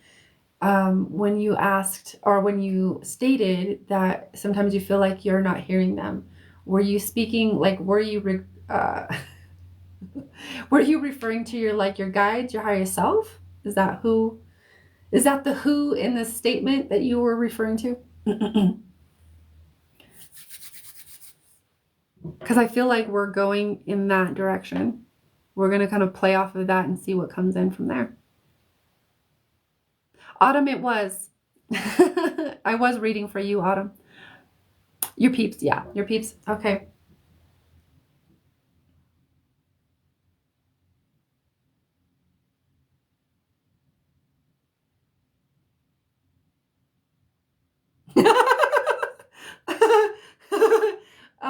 When you asked, or when you stated that sometimes you feel like you're not hearing them, were you speaking, like, were you referring to your guides, your higher self? Is that the who in this statement that you were referring to? Because I feel like we're going in that direction. We're going to kind of play off of that and see what comes in from there. Autumn, it was. I was reading for you, Autumn. Your peeps, yeah. Your peeps. Okay.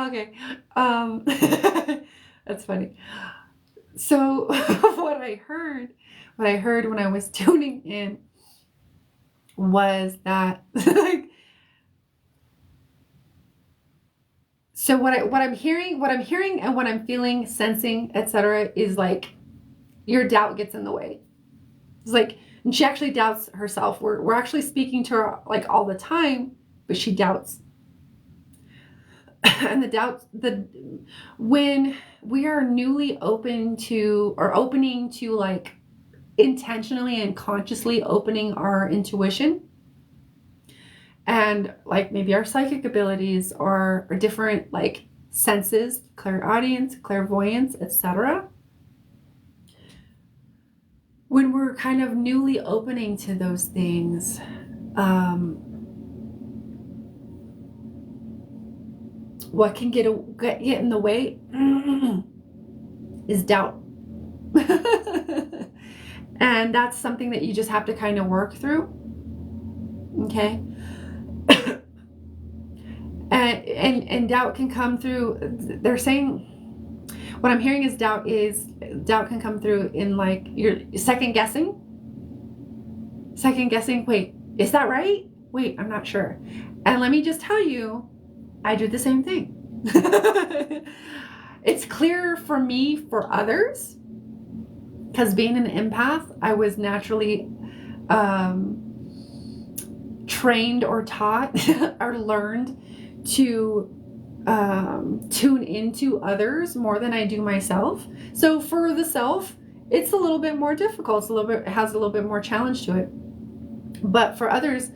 Okay. That's funny. So what I heard when I was tuning in was that like, so what I'm hearing and what I'm feeling, sensing, etc. is like your doubt gets in the way. It's like, and she actually doubts herself. We're actually speaking to her like all the time, but she doubts. And when we are newly open to, or opening to, like intentionally and consciously opening our intuition and like maybe our psychic abilities or different like senses, clairaudience, clairvoyance, etc. When we're kind of newly opening to those things, what can get in the way is doubt. And that's something that you just have to kind of work through. Okay. and doubt can come through. They're saying, what I'm hearing is doubt can come through in like you're second guessing. Wait, is that right? Wait, I'm not sure. And let me just tell you, I do the same thing. It's clear for me, for others, because being an empath, I was naturally trained or taught or learned to tune into others more than I do myself. So for the self, it's a little bit more difficult. It has a little bit more challenge to it. But for others,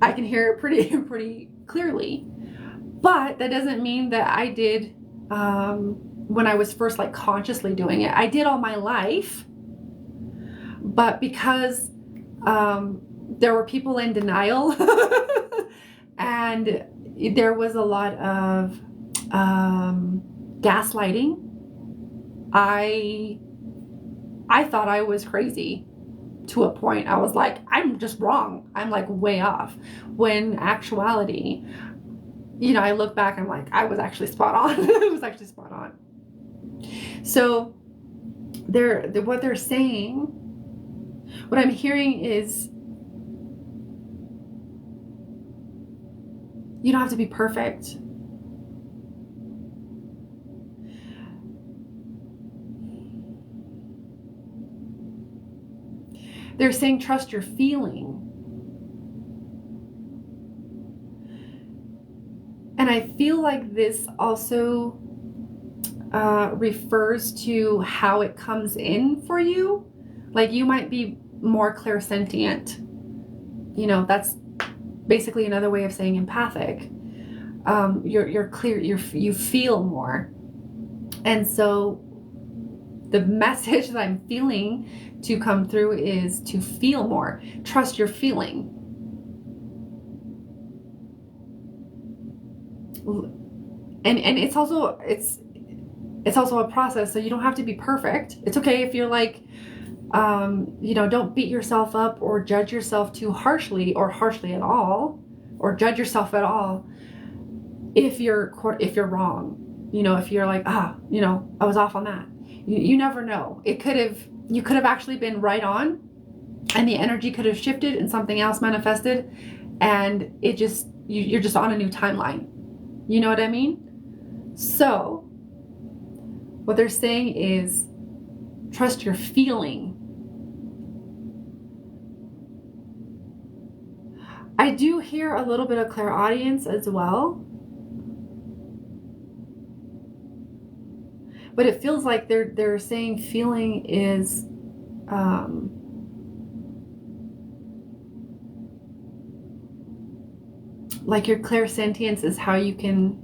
I can hear it pretty clearly. But that doesn't mean that I did when I was first like consciously doing it. I did all my life, but because there were people in denial and there was a lot of gaslighting, I thought I was crazy. To a point, I was like, I'm just wrong. I'm like way off. When actuality, I look back, I'm like, I was actually spot on. It was actually spot on. So what they're saying, what I'm hearing is, you don't have to be perfect. They're saying trust your feeling. And I feel like this also refers to how it comes in for you. Like you might be more clairsentient. That's basically another way of saying empathic. You're clear, you feel more. And so the message that I'm feeling to come through is to feel more. Trust your feeling. And it's also a process, so you don't have to be perfect. It's okay if you're like, don't beat yourself up or judge yourself too harshly or harshly at all, or judge yourself at all if you're wrong. If you're like, I was off on that. You never know. You could have actually been right on, and the energy could have shifted and something else manifested, and you're just on a new timeline. You know what I mean? So what they're saying is trust your feeling. I do hear a little bit of clairaudience as well. But it feels like they're saying feeling is like your clairsentience is how you can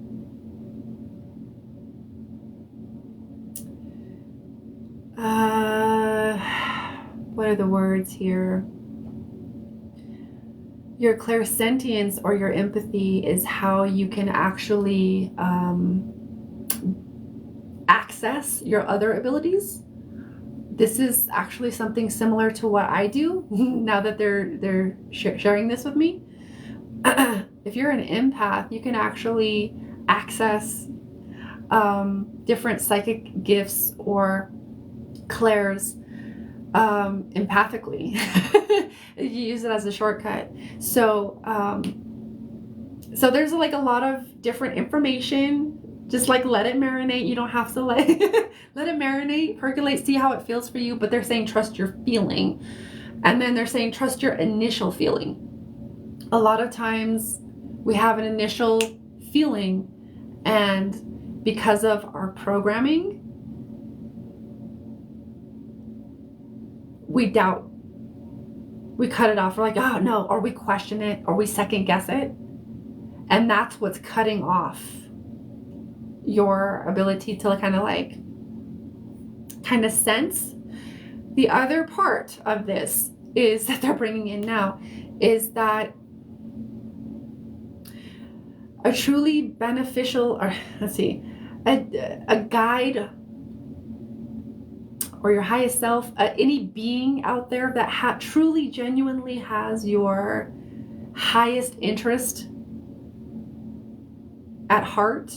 what are the words here? Your clairsentience or your empathy is how you can actually access your other abilities. This is actually something similar to what I do now that they're sharing this with me. If you're an empath, you can actually access different psychic gifts or clairs empathically. You use it as a shortcut. So so there's like a lot of different information. Just like let it marinate. You don't have to let let it marinate, percolate, see how it feels for you. But they're saying trust your feeling. And then they're saying trust your initial feeling. A lot of times we have an initial feeling, and because of our programming, we doubt. We cut it off. We're like, oh no, or we question it, or we second guess it. And that's what's cutting off your ability to kind of sense. The other part of this is that they're bringing in now is that a truly beneficial, or let's see, a guide or your highest self, any being out there that truly genuinely has your highest interest at heart,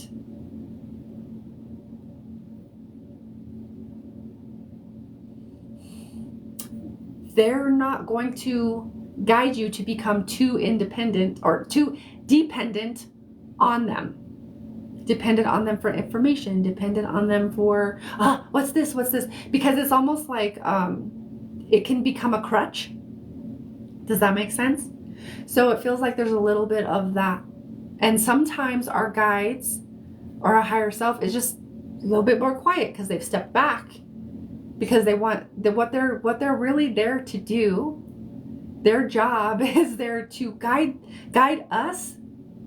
they're not going to guide you to become too independent or too dependent on them. Dependent on them for information, dependent on them for, what's this? Because it's almost like it can become a crutch. Does that make sense? So it feels like there's a little bit of that. And sometimes our guides or our higher self is just a little bit more quiet because they've stepped back, because they want what they're really there to do. Their job is there to guide us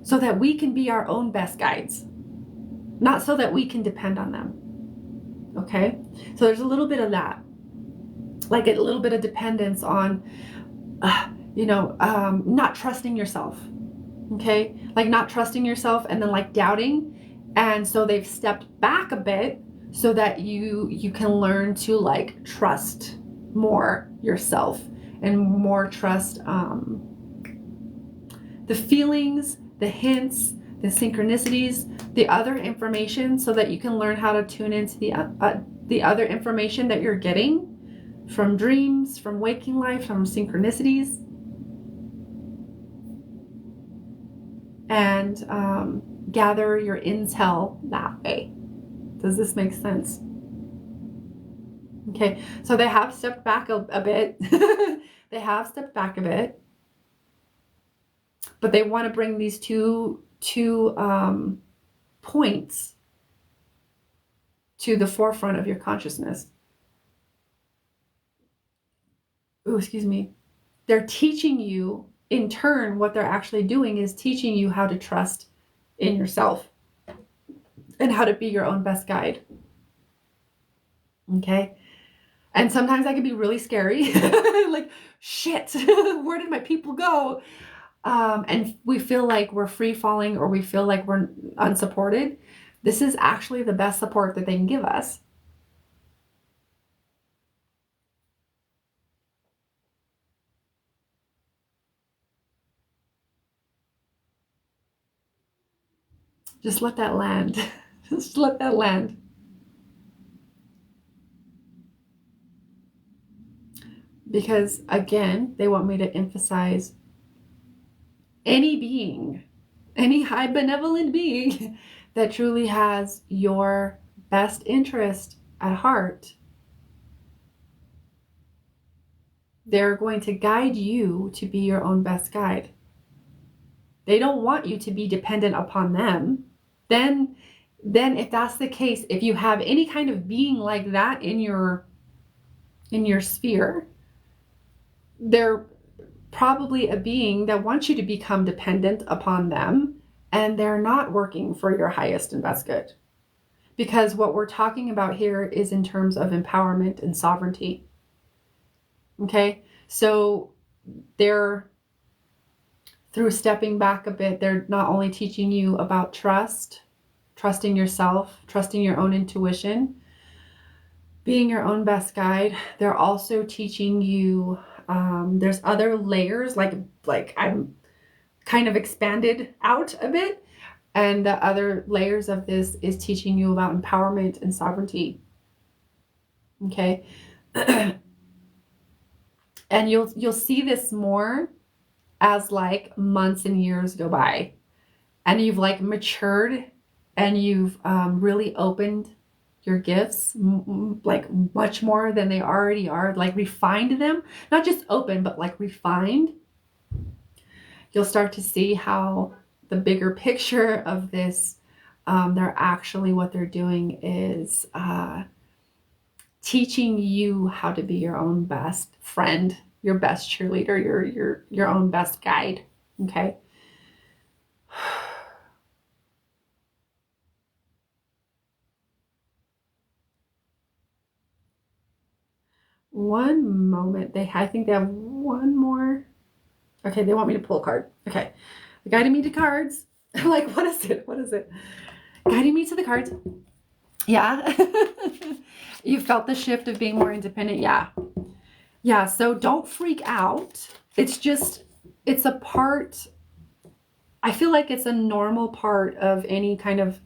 so that we can be our own best guides, not so that we can depend on them. Okay? So there's a little bit of that, like a little bit of dependence on, not trusting yourself. Okay? Like not trusting yourself and then like doubting. And so they've stepped back a bit so that you can learn to like trust more yourself and more trust the feelings, the hints, the synchronicities, the other information, so that you can learn how to tune into the other information that you're getting from dreams, from waking life, from synchronicities, and gather your intel that way. Does this make sense? Okay, so they have stepped back a bit. They have stepped back a bit, but they want to bring these two points to the forefront of your consciousness. Oh, excuse me. They're teaching you, in turn, what they're actually doing is teaching you how to trust in yourself and how to be your own best guide. Okay? And sometimes that can be really scary. Like, shit, where did my people go? And we feel like we're free falling, or we feel like we're unsupported. This is actually the best support that they can give us. Just let that land. Just let that land. Because again, they want me to emphasize any being, any high benevolent being that truly has your best interest at heart, they're going to guide you to be your own best guide. They don't want you to be dependent upon them. Then if that's the case, if you have any kind of being like that in your sphere, they're probably a being that wants you to become dependent upon them, and they're not working for your highest and best good. Because what we're talking about here is in terms of empowerment and sovereignty. Okay? So they're, through stepping back a bit, they're not only teaching you about trusting yourself, trusting your own intuition, being your own best guide, they're also teaching you, there's other layers, like I'm kind of expanded out a bit. And the other layers of this is teaching you about empowerment and sovereignty. Okay. And you'll see this more as like months and years go by, and you've like matured, and you've really opened your gifts like much more than they already are, like refined them, not just open, but like refined. You'll start to see how the bigger picture of this, they're actually, what they're doing is teaching you how to be your own best friend, your best cheerleader, your own best guide. Okay. One moment. I think they have one more. Okay, they want me to pull a card. Okay. They're guiding me to cards. I'm like, what is it? What is it? Guiding me to the cards. Yeah. You felt the shift of being more independent. Yeah. Yeah. So don't freak out. It's a part. I feel like it's a normal part of any kind of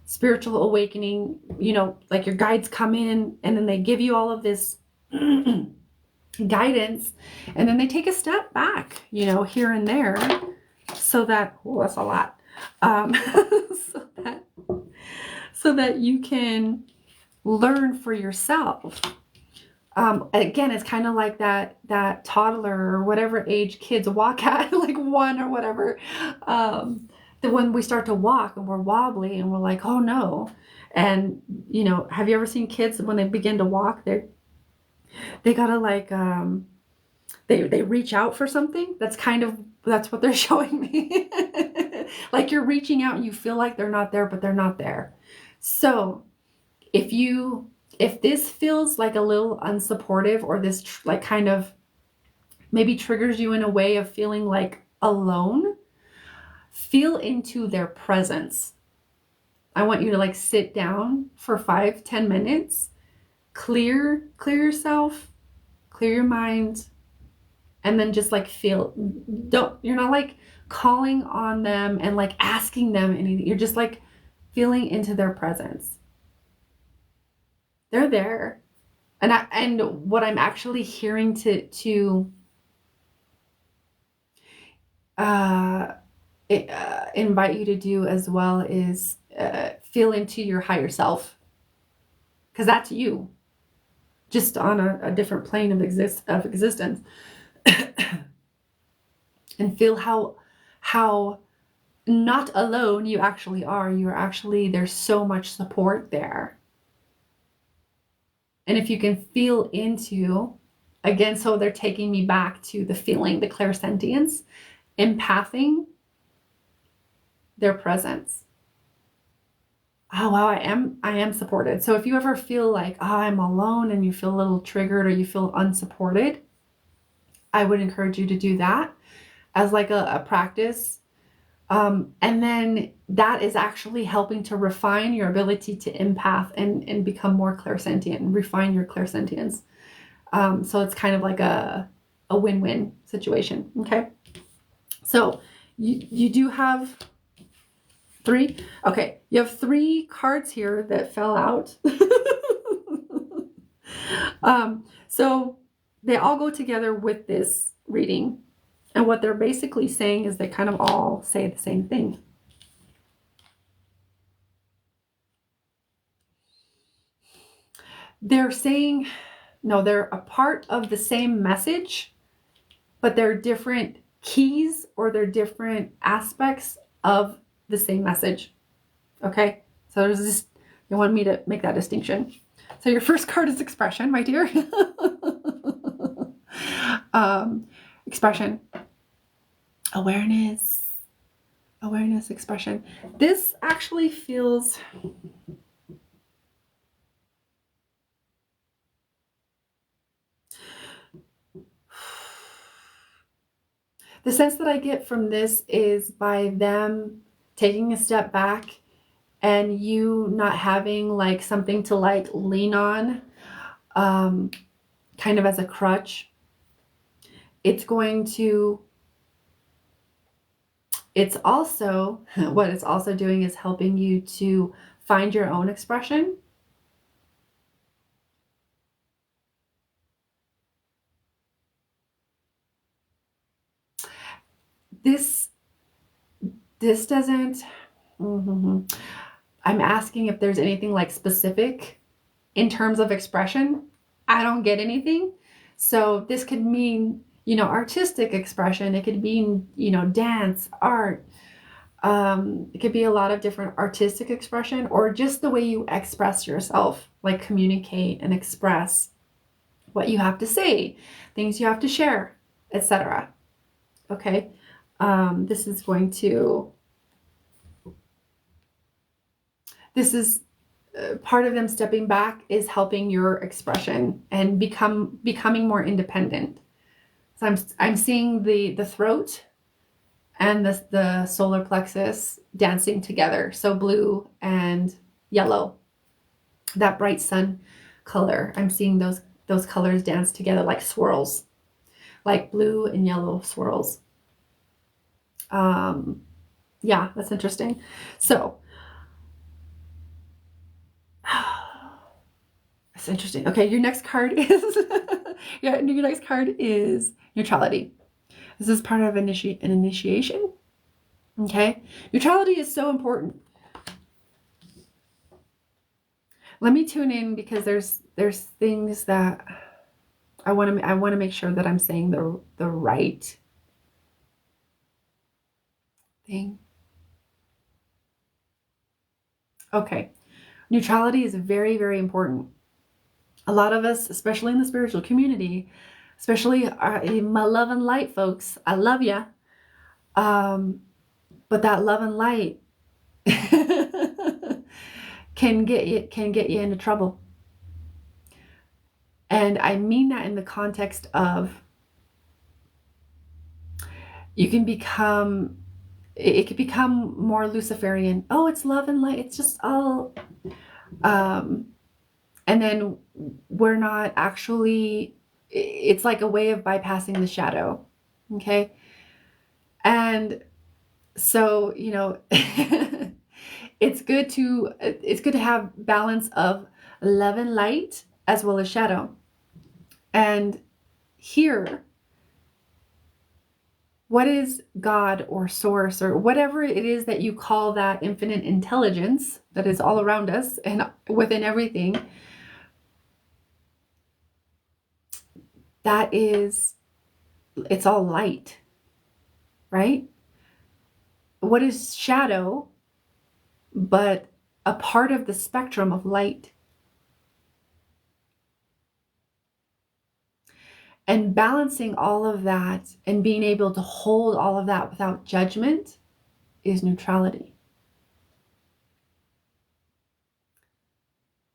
spiritual awakening. You know, like your guides come in and then they give you all of this guidance, and then they take a step back, you know, here and there, so that, oh, that's a lot, so that you can learn for yourself. Again, it's kind of like that toddler or whatever age kids walk at, like 1 or whatever, that when we start to walk and we're wobbly and we're like, oh no. And you know, have you ever seen kids when they begin to walk, they gotta like they reach out for something? That's what they're showing me. Like you're reaching out and you feel like they're not there, but they're not there. So if this feels like a little unsupportive, or this like kind of maybe triggers you in a way of feeling like alone, feel into their presence. I want you to like sit down for 5-10 minutes, clear yourself, clear your mind, and then just like feel. You're not like calling on them and like asking them anything. You're just like feeling into their presence. They're there. And what I'm actually hearing to invite you to do as well is feel into your higher self, because that's you, just on a different plane of existence. And feel how not alone you actually are. You're actually, there's so much support there. And if you can feel into, again, so they're taking me back to the feeling, the clairsentience, empathing their presence. Oh wow, I am supported. So if you ever feel like, oh, I'm alone, and you feel a little triggered or you feel unsupported, I would encourage you to do that as like a practice. And then that is actually helping to refine your ability to empath and become more clairsentient and refine your clairsentience. So it's kind of like a win-win situation. Okay. So you do have 3. Okay. You have 3 cards here that fell out. So they all go together with this reading. And what they're basically saying is they kind of all say the same thing. They're saying, no, they're a part of the same message, but they're different keys, or they're different aspects of the same message. Okay? So there's this, they want me to make that distinction. So your first card is expression, my dear. Expression. Awareness, expression. This actually feels, the sense that I get from this is by them taking a step back and you not having like something to like lean on, kind of as a crutch. It's going to It's also, what it's also doing is helping you to find your own expression. This doesn't, I'm asking if there's anything like specific in terms of expression. I don't get anything. So this could mean, artistic expression. It could mean, dance, art. It could be a lot of different artistic expression, or just the way you express yourself, like communicate and express what you have to say, things you have to share, etc. Okay. This is going to, this is part of them stepping back is helping your expression and becoming more independent. So I'm seeing the throat and the solar plexus dancing together. So blue and yellow, that bright sun color. I'm seeing those colors dance together like swirls, like blue and yellow swirls. Yeah, that's interesting. So that's interesting. Okay, your next card is your next card is neutrality. This is part of an initiation. Okay, neutrality is so important. Let me tune in because there's things that I want to make sure that I'm saying the right thing. Okay, neutrality is very, very important. A lot of us, especially in the spiritual community, especially my love and light folks, I love ya. But that love and light can get you into trouble. And I mean that in the context of you can become, it could become more Luciferian. Oh, it's love and light. It's just all, and then we're not actually, it's like a way of bypassing the shadow. Okay. And so, it's good to have balance of love and light as well as shadow. And here, what is God or source or whatever it is that you call that infinite intelligence that is all around us and within everything? That is, it's all light, right? What is shadow but a part of the spectrum of light? And balancing all of that and being able to hold all of that without judgment is neutrality.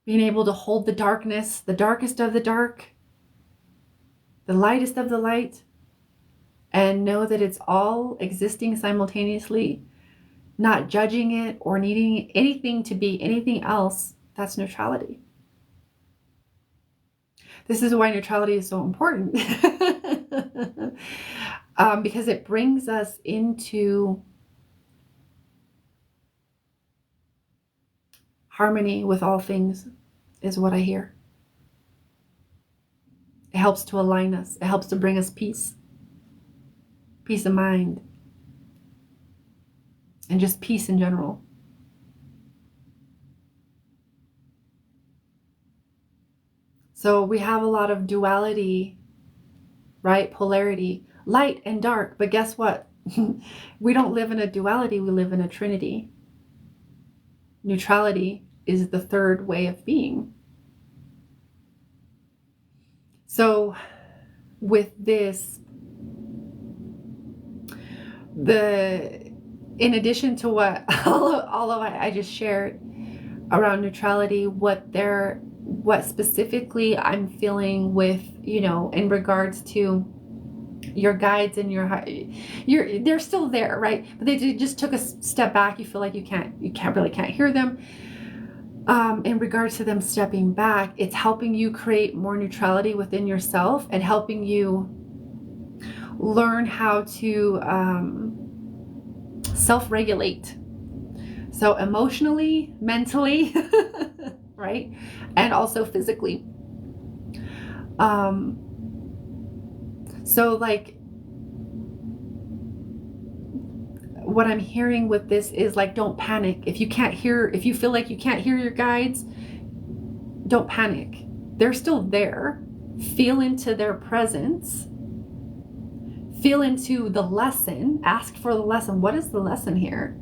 Being able to hold the darkness, the darkest of the dark, the lightest of the light, and know that it's all existing simultaneously, not judging it or needing anything to be anything else, that's neutrality. This is why neutrality is so important. Because it brings us into harmony with all things, is what I hear. It helps to align us. It helps to bring us peace of mind, and just peace in general. So we have a lot of duality, right? Polarity, light and dark. But guess what? We don't live in a duality. We live in a trinity. Neutrality is the third way of being. So with this, in addition to what all of I just shared around neutrality, what specifically I'm feeling with, in regards to your guides and they're still there, right? But they just took a step back. You feel like you can't hear them. In regards to them stepping back, it's helping you create more neutrality within yourself and helping you learn how to self-regulate. So emotionally, mentally, right? And also physically. So like, what I'm hearing with this is like, don't panic. If you feel like you can't hear your guides, don't panic. They're still there. Feel into their presence. Feel into the lesson. Ask for the lesson. What is the lesson here?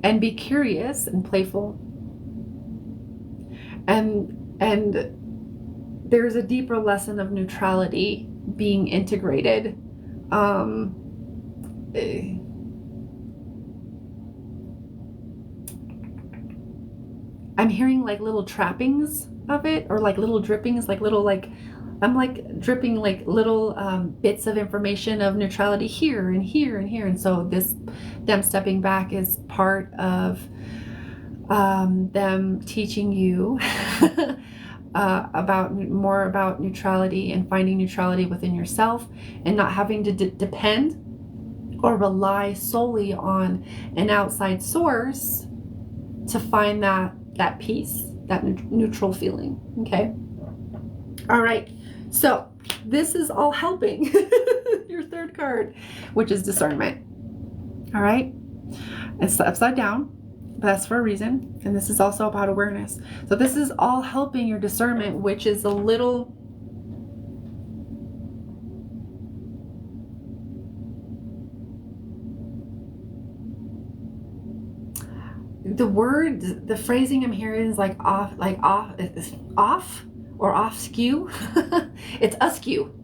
And be curious and playful. And there's a deeper lesson of neutrality being integrated. I'm hearing like little trappings of it, or like little drippings, like little, like, I'm like dripping like little bits of information of neutrality here and here and here. And so them stepping back is part of them teaching you more about neutrality and finding neutrality within yourself, and not having to depend or rely solely on an outside source to find that peace, that neutral feeling. Okay. All right. So this is all helping your third card, which is discernment. All right. It's upside down, but that's for a reason. And this is also about awareness. So this is all helping your discernment, which is a little, the phrasing I'm hearing is like off or off skew. It's askew.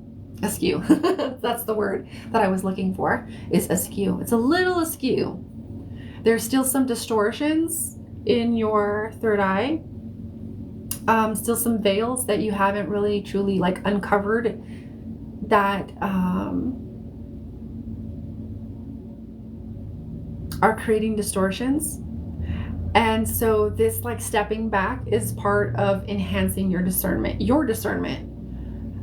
Askew. That's the word that I was looking for, is askew. It's a little askew. There's still some distortions in your third eye. Still some veils that you haven't really truly like uncovered that are creating distortions. And so this like stepping back is part of enhancing your discernment.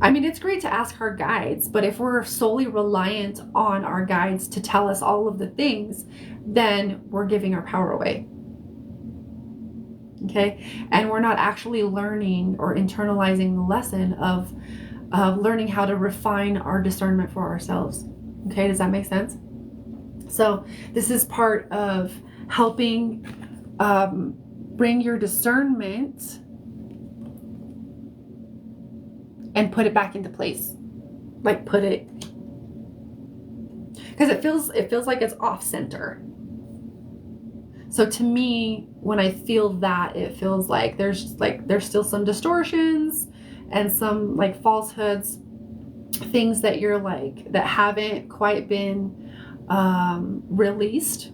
I mean, it's great to ask our guides, but if we're solely reliant on our guides to tell us all of the things, then we're giving our power away. Okay? And we're not actually learning or internalizing the lesson of learning how to refine our discernment for ourselves. Okay? Does that make sense? So this is part of helping bring your discernment and put it back into place. Like put it, because it feels like it's off center. So to me, when I feel that, it feels like there's still some distortions and some like falsehoods, things that you're like, that haven't quite been released.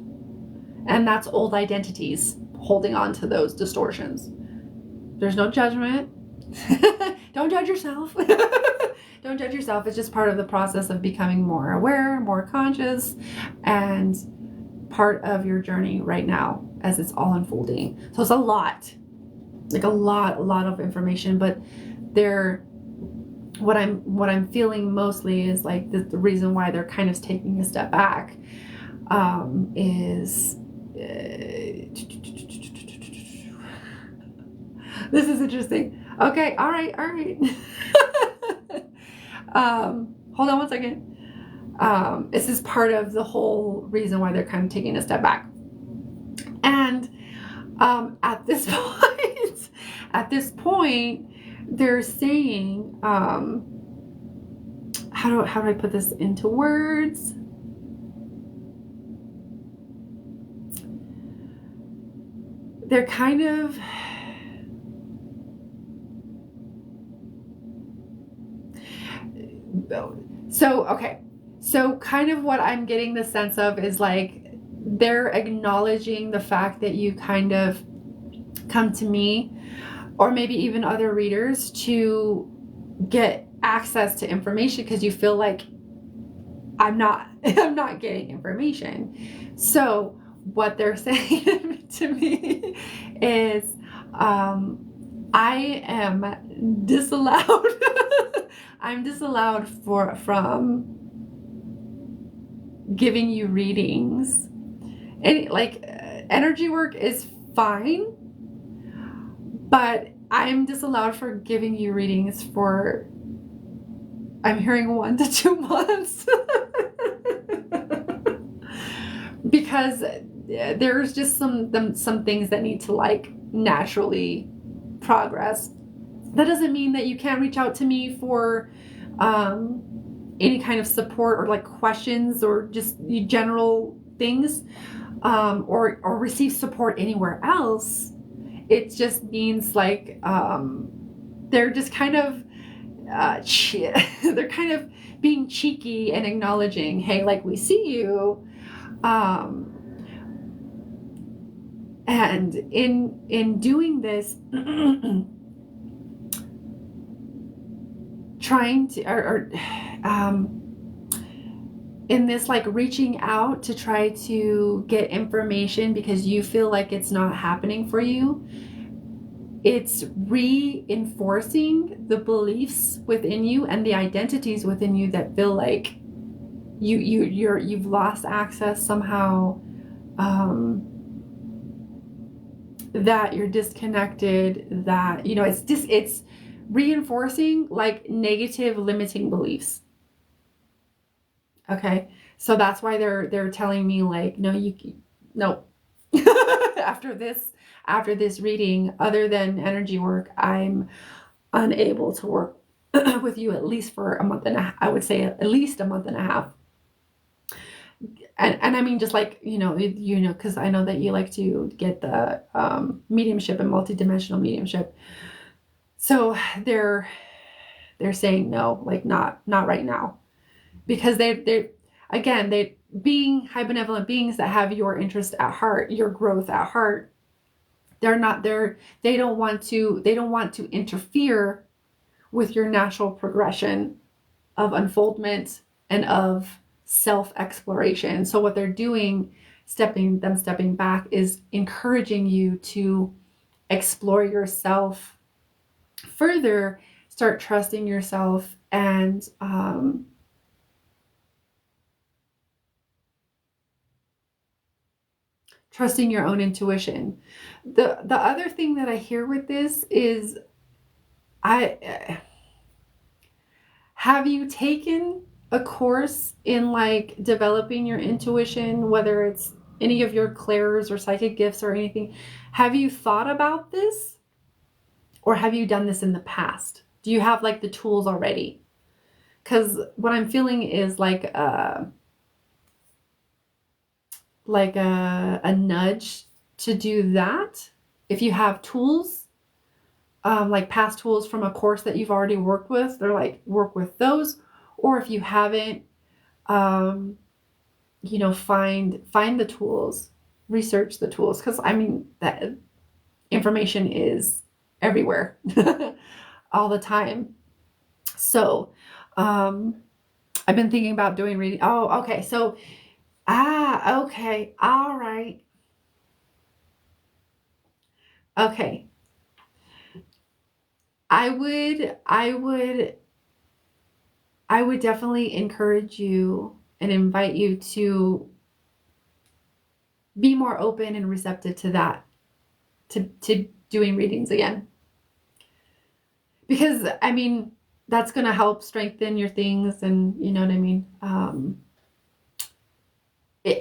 And that's old identities holding on to those distortions. There's no judgment. Don't judge yourself. Don't judge yourself. It's just part of the process of becoming more aware, more conscious, and part of your journey right now as it's all unfolding. So it's a lot of information, but what I'm feeling mostly is like the reason why they're kind of taking a step back is this is interesting. Okay, all right. Hold on one second. This is part of the whole reason why they're kind of taking a step back. And at this point, they're saying, how do I put this into words? They're kind of, so kind of what I'm getting the sense of is like they're acknowledging the fact that you kind of come to me, or maybe even other readers, to get access to information because you feel like I'm not getting information. So what they're saying to me is I am disallowed. I'm disallowed from giving you readings. And like energy work is fine, but I'm disallowed for giving you readings for, I'm hearing 1 to 2 months. Because there's just some things that need to like naturally progress. That doesn't mean that you can't reach out to me for any kind of support or like questions or just general things, or receive support anywhere else. It just means like they're just kind of they're kind of being cheeky and acknowledging, hey, like we see you, and in doing this, trying to in this like reaching out to try to get information because you feel like it's not happening for you, it's reinforcing the beliefs within you and the identities within you that feel like you've lost access somehow, that you're disconnected, that it's reinforcing like negative limiting beliefs. Okay, so that's why they're telling me like, no. after this reading, other than energy work, I'm unable to work with you at least for a month and a half. I would say at least a month and a half. And I mean, just like, because I know that you like to get the mediumship and multidimensional mediumship. So they're saying no, like not right now. Because they being high benevolent beings that have your interest at heart, your growth at heart, they don't want to interfere with your natural progression of unfoldment and of self-exploration. So what they're doing, stepping back, is encouraging you to explore yourself further, start trusting yourself, and trusting your own intuition. The other thing that I hear with this is, have you taken a course in like developing your intuition, whether it's any of your clairs or psychic gifts or anything? Have you thought about this, or have you done this in the past? Do you have like the tools already? Because what I'm feeling is like a nudge to do that. If you have tools, like past tools from a course that you've already worked with, they're like, work with those. Or if you haven't, find the tools, research the tools. Because I mean, that information is everywhere all the time. So I've been thinking about doing reading. Oh, okay. So okay. All right. Okay. I would definitely encourage you and invite you to be more open and receptive to that, to doing readings again. Because I mean, that's going to help strengthen your things, and you know what I mean?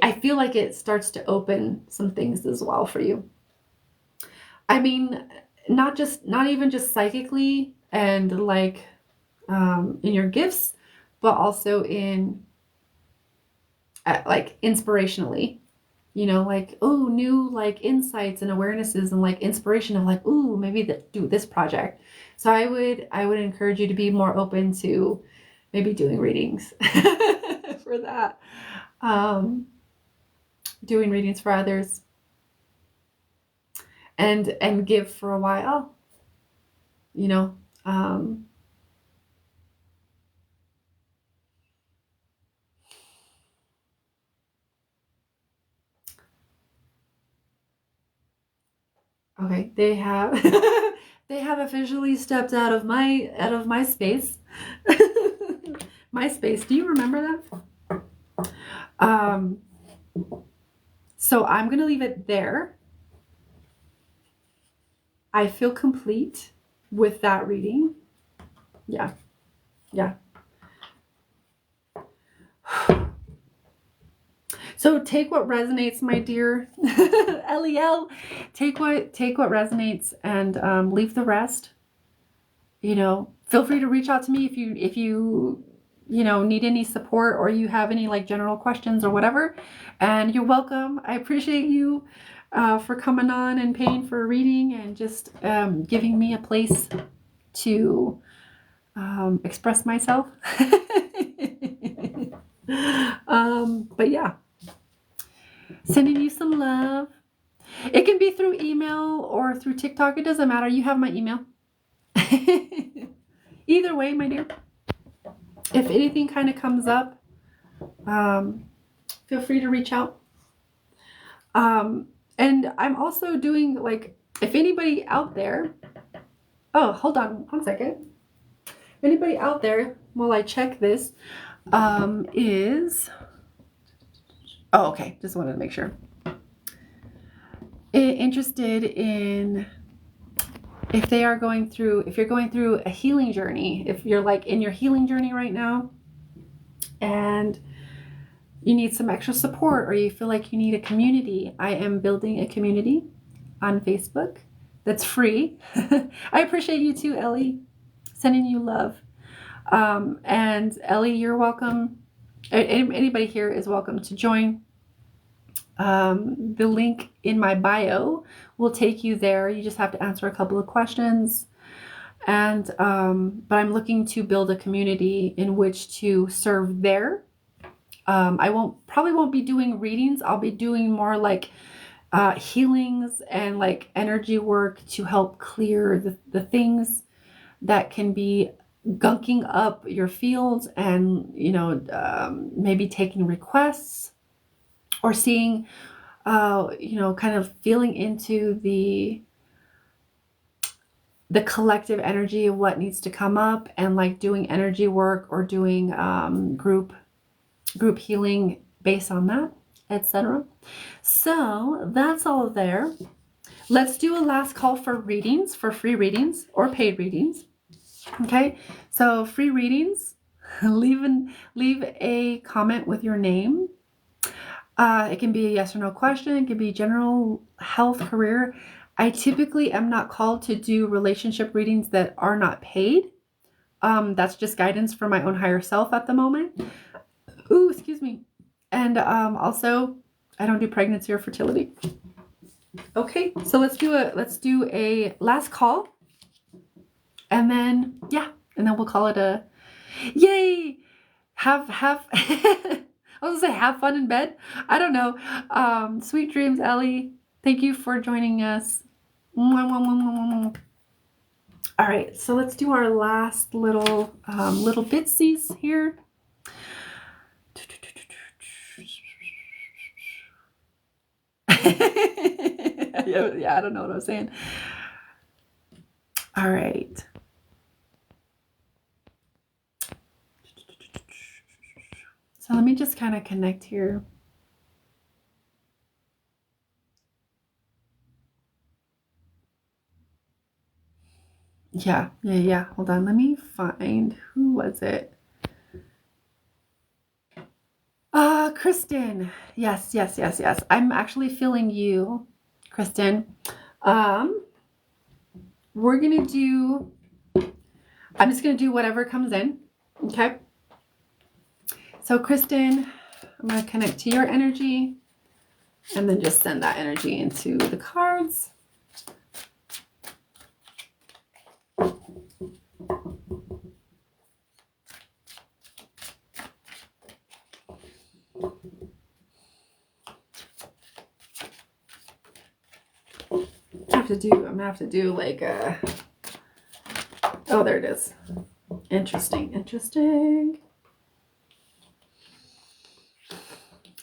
I feel like it starts to open some things as well for you. I mean, not even just psychically and like in your gifts, but also in like inspirationally, like, oh, new like insights and awarenesses and like inspiration of like, ooh, maybe do this project. So I would encourage you to be more open to maybe doing readings for that, doing readings for others, and give for a while, okay, they have they have officially stepped out of my space. My space. Do you remember that? So I'm going to leave it there. I feel complete with that reading. Yeah. Yeah. So take what resonates, my dear. LEL. Take what resonates and leave the rest. You know, feel free to reach out to me if you need any support or you have any like general questions or whatever. And you're welcome. I appreciate you for coming on and paying for a reading and just giving me a place to express myself. But yeah, sending you some love. It can be through email or through TikTok. It doesn't matter. You have my email. Either way, my dear. If anything kind of comes up, feel free to reach out. And I'm also doing like, if anybody out there, oh, hold on one second. If anybody out there, while I check this, is, oh, okay. Just wanted to make sure. Interested in, if you're going through a healing journey, if you're like in your healing journey right now and you need some extra support or you feel like you need a community, I am building a community on Facebook that's free. I appreciate you too, Ellie. Sending you love. And Ellie, you're welcome. Anybody here is welcome to join. The link in my bio will take you there. You just have to answer a couple of questions. And but I'm looking to build a community in which to serve there. I probably won't be doing readings. I'll be doing more like healings and like energy work to help clear the things that can be gunking up your fields, and maybe taking requests or seeing kind of feeling into the collective energy of what needs to come up, and like doing energy work or doing group healing based on that, etc. So that's all there. Let's do a last call for readings, for free readings or paid readings. Okay, so free readings, leave a comment with your name. It can be a yes or no question. It can be general health, career. I typically am not called to do relationship readings that are not paid. That's just guidance for my own higher self at the moment. Ooh, excuse me. And also, I don't do pregnancy or fertility. Okay, so let's do a last call, and then we'll call it a yay. Have I was gonna say have fun in bed. I don't know. Sweet dreams, Ellie. Thank you for joining us. All right, so let's do our last little bitsies here. Yeah, I don't know what I was saying. All right. So let me just kind of connect here. Yeah. Hold on. Let me find, who was it? Kristen. Yes. I'm actually feeling you, Kristen. I'm just going to do whatever comes in. Okay. So Kristen, I'm going to connect to your energy and then just send that energy into the cards. I'm gonna have to do like oh, there it is. Interesting.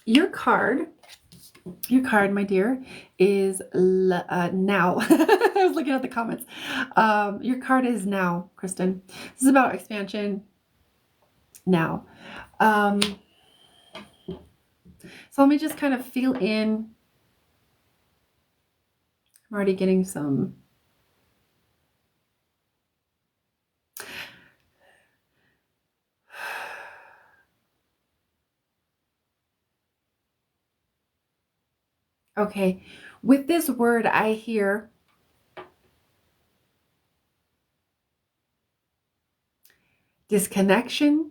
Your card, my dear, is now. I was looking at the comments. Your card is now, Kristen. This is about expansion now. So let me just kind of feel in. I'm already getting some. Okay, with this word, I hear disconnection.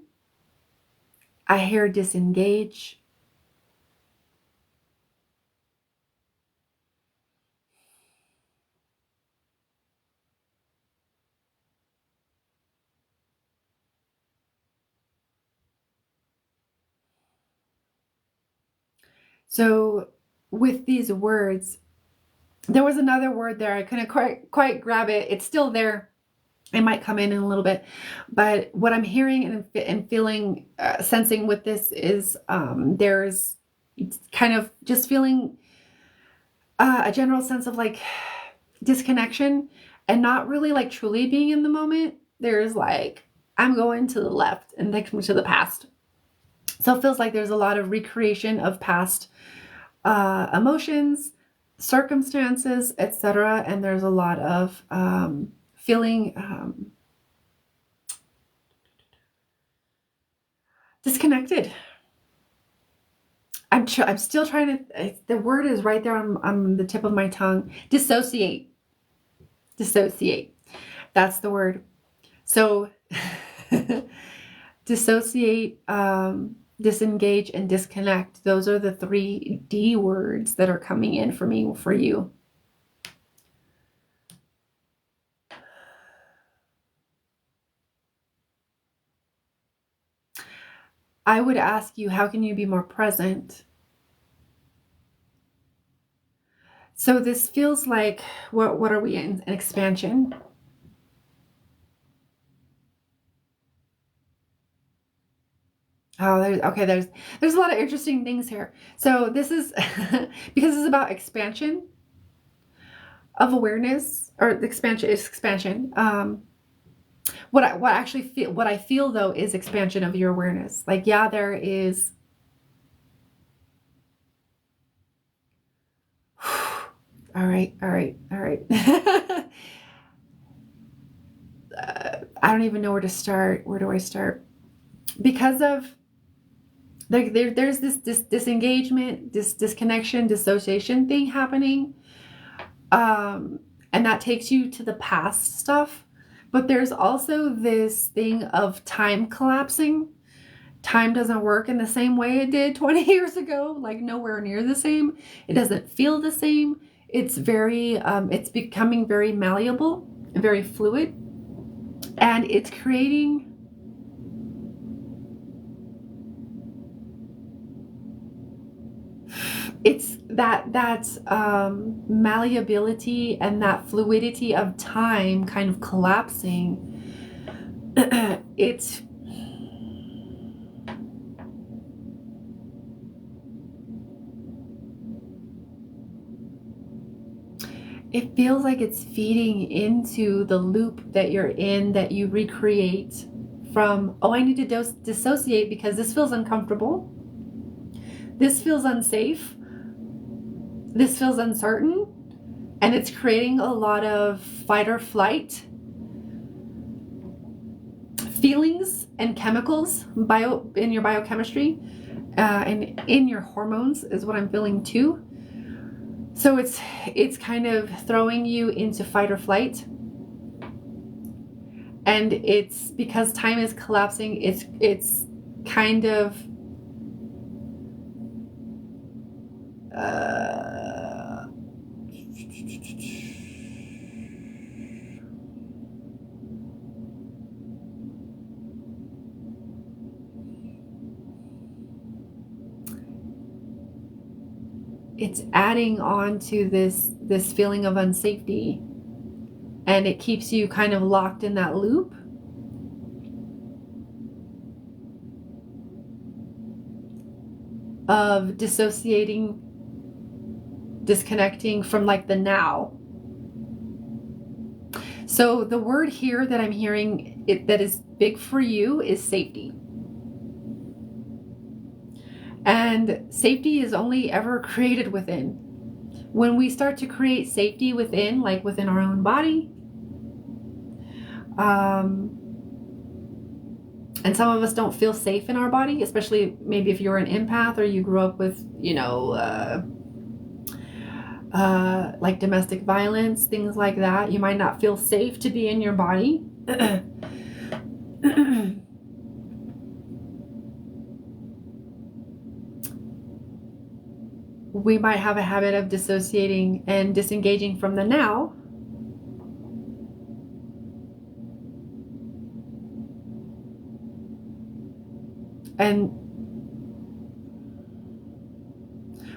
I hear disengage. So with these words, there was another word there. I couldn't quite grab it. It's still there. It might come in a little bit, but what I'm hearing and feeling, sensing with this is there's kind of just feeling a general sense of like disconnection and not really like truly being in the moment. There's like, I'm going to the left and next to the past. So it feels like there's a lot of recreation of past emotions, circumstances, etc. And there's a lot of feeling disconnected. I'm still trying to. The word is right there on the tip of my tongue. Dissociate. Dissociate. That's the word. So dissociate, disengage, and disconnect. Those are the 3 D words that are coming in for me, for you. I would ask you, how can you be more present? So this feels like, what are we in? An expansion. Oh, there's a lot of interesting things here. So this is because it's about expansion of awareness, or expansion is expansion. What I feel though is expansion of your awareness. Like, yeah, there is. All right. I don't even know where to start. Where do I start? Because of there's this disengagement, this disconnection, dissociation thing happening, and that takes you to the past stuff. But there's also this thing of time collapsing. Time doesn't work in the same way it did 20 years ago, like nowhere near the same. It doesn't feel the same. It's it's becoming very malleable, very fluid, and it's creating that malleability and that fluidity of time kind of collapsing. It feels like it's feeding into the loop that you're in, that you recreate from, oh, I need to dissociate because this feels uncomfortable. This feels unsafe. This feels uncertain. And it's creating a lot of fight or flight feelings and chemicals in your biochemistry, and in your hormones is what I'm feeling too. So it's kind of throwing you into fight or flight, and it's because time is collapsing. It's kind of it's adding on to this feeling of unsafety, and it keeps you kind of locked in that loop of dissociating, disconnecting from like the now. So the word here that I'm hearing that is big for you is safety. And safety is only ever created within. When we start to create safety within, like within our own body, and some of us don't feel safe in our body, especially maybe if you're an empath or you grew up with, like domestic violence, things like that. You might not feel safe to be in your body. We might have a habit of dissociating and disengaging from the now. And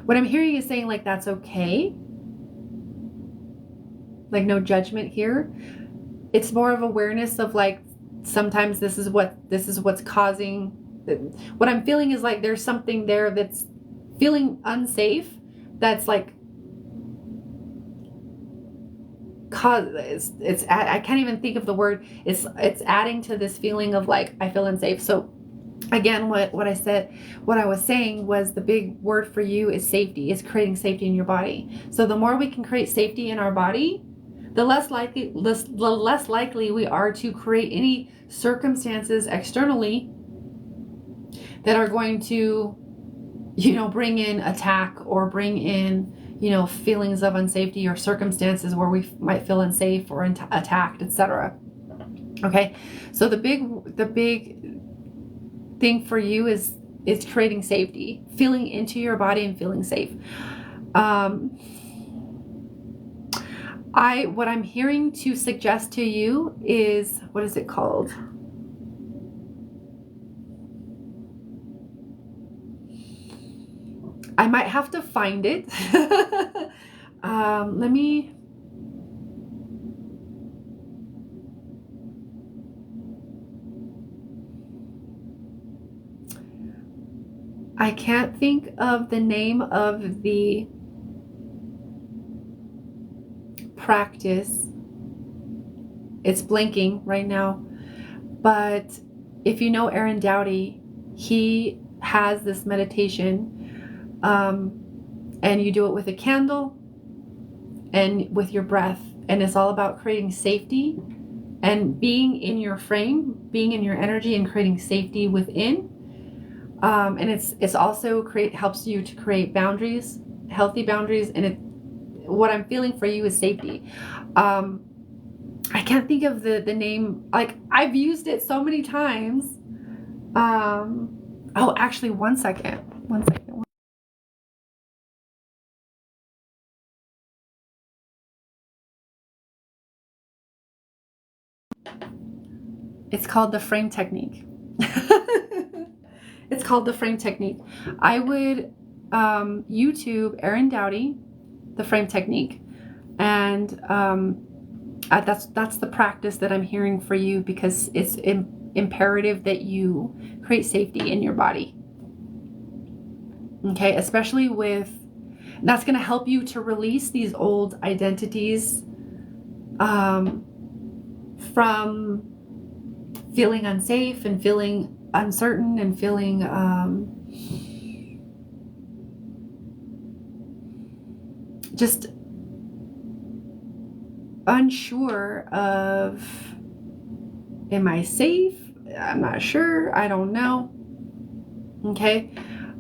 what I'm hearing is saying, like, that's okay. Like, no judgment here. It's more of awareness of, like, sometimes this is what's causing. What I'm feeling is like there's something there that's feeling unsafe, that's like I can't even think of the word. It's adding to this feeling of like I feel unsafe. So again, what I was saying was the big word for you is safety. Is creating safety in your body. So the more we can create safety in our body, the less likely we are to create any circumstances externally that are going to, bring in attack or bring in, feelings of unsafety or circumstances where we might feel unsafe or attacked, etc. Okay, so the big thing for you is creating safety, feeling into your body and feeling safe. What I'm hearing to suggest to you is, what is it called? I might have to find it. Let me. I can't think of the name of the practice. It's blanking right now. But if you know Aaron Doughty, he has this meditation, and you do it with a candle and with your breath, and it's all about creating safety and being in your frame, being in your energy, and creating safety within. And it's also helps you to create boundaries, healthy boundaries, and what I'm feeling for you is safety. I can't think of the name. Like, I've used it so many times. Oh, actually, one second. It's called the frame technique. It's called the frame technique. I would YouTube Aaron Doughty, the frame technique, and that's the practice that I'm hearing for you, because it's imperative that you create safety in your body. Okay, especially that's going to help you to release these old identities from feeling unsafe and feeling uncertain and feeling just unsure of, am I safe? I'm not sure. I don't know. Okay.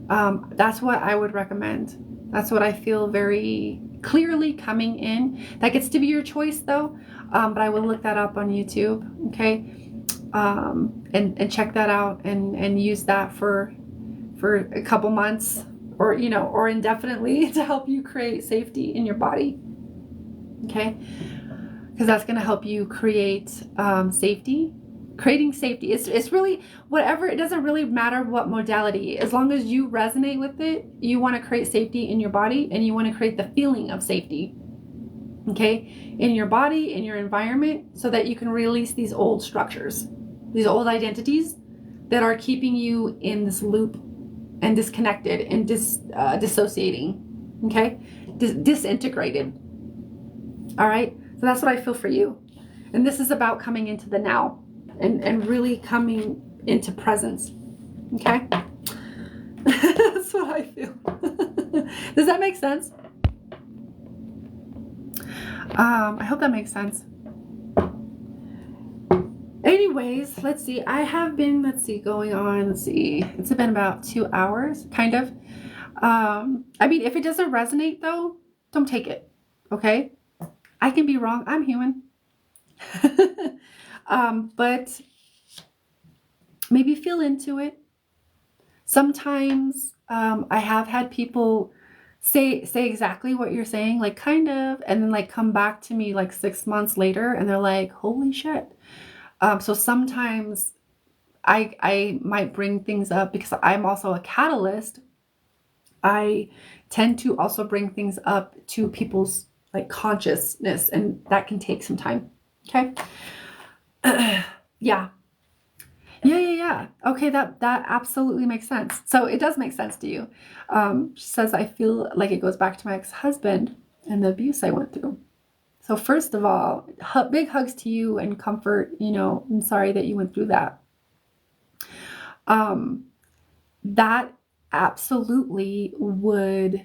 That's what I would recommend. That's what I feel very clearly coming in. That gets to be your choice though. But I will look that up on YouTube. Okay. And check that out and use that for a couple months or indefinitely to help you create safety in your body. Okay. Because that's going to help you create safety. Creating safety. It's really whatever. It doesn't really matter what modality. As long as you resonate with it, you want to create safety in your body, and you want to create the feeling of safety. Okay, in your body, in your environment, so that you can release these old structures, these old identities that are keeping you in this loop and disconnected and dissociating. Okay, disintegrated. All right. So that's what I feel for you. And this is about coming into the now and really coming into presence. Okay? That's what I feel. Does that make sense? I hope that makes sense. Anyways, let's see. I have been, going on, it's been about 2 hours, kind of. I mean, if it doesn't resonate though, don't take it. Okay? I can be wrong. I'm human. But maybe feel into it. Sometimes I have had people say exactly what you're saying, like kind of, and then like come back to me like 6 months later and they're like, holy shit. So sometimes I might bring things up because I'm also a catalyst. I tend to also bring things up to people's like consciousness, and that can take some time. Okay. Yeah. Yeah. Okay, that absolutely makes sense. So it does make sense to you. She says, I feel like it goes back to my ex-husband and the abuse I went through. So first of all, big hugs to you and comfort. I'm sorry that you went through that. That absolutely would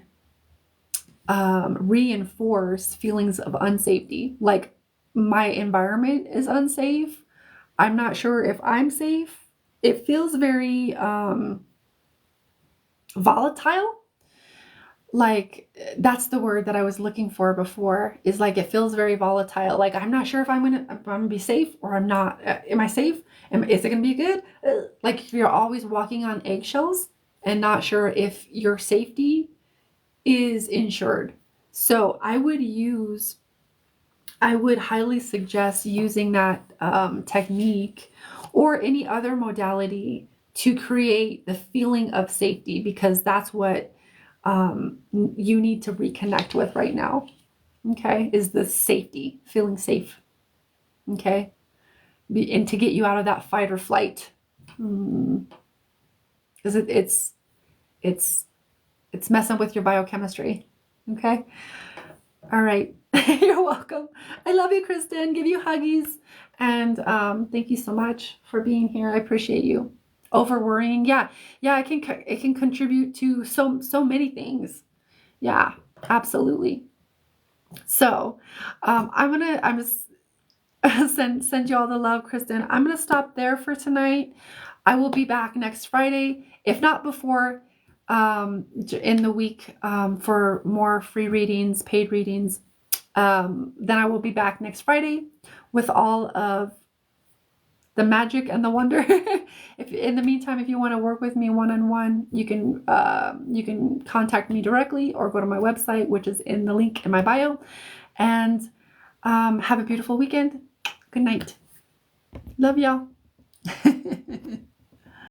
reinforce feelings of unsafety. Like, my environment is unsafe. I'm not sure if I'm safe. It feels very volatile. Like, that's the word that I was looking for before, is like, it feels very volatile. Like, I'm not sure if I'm gonna be safe or I'm not. Am I safe? Is it gonna be good? Like, you're always walking on eggshells and not sure if your safety is insured. So I would highly suggest using that technique or any other modality to create the feeling of safety, because that's what you need to reconnect with right now. Okay, is the safety, feeling safe. Okay, and to get you out of that fight or flight, because it's messing with your biochemistry. Okay. All right. You're welcome. I love you, Kristen. Give you huggies. And thank you so much for being here. I appreciate you. Over worrying. Yeah. It can contribute to so many things. Yeah, absolutely. So I'm just send you all the love, Kristen. I'm gonna stop there for tonight. I will be back next Friday, if not before, in the week, for more free readings, paid readings. Then I will be back next Friday with all of the magic and the wonder. If in the meantime, if you want to work with me one-on-one, you can contact me directly or go to my website, which is in the link in my bio. And have a beautiful weekend. Good night. Love y'all.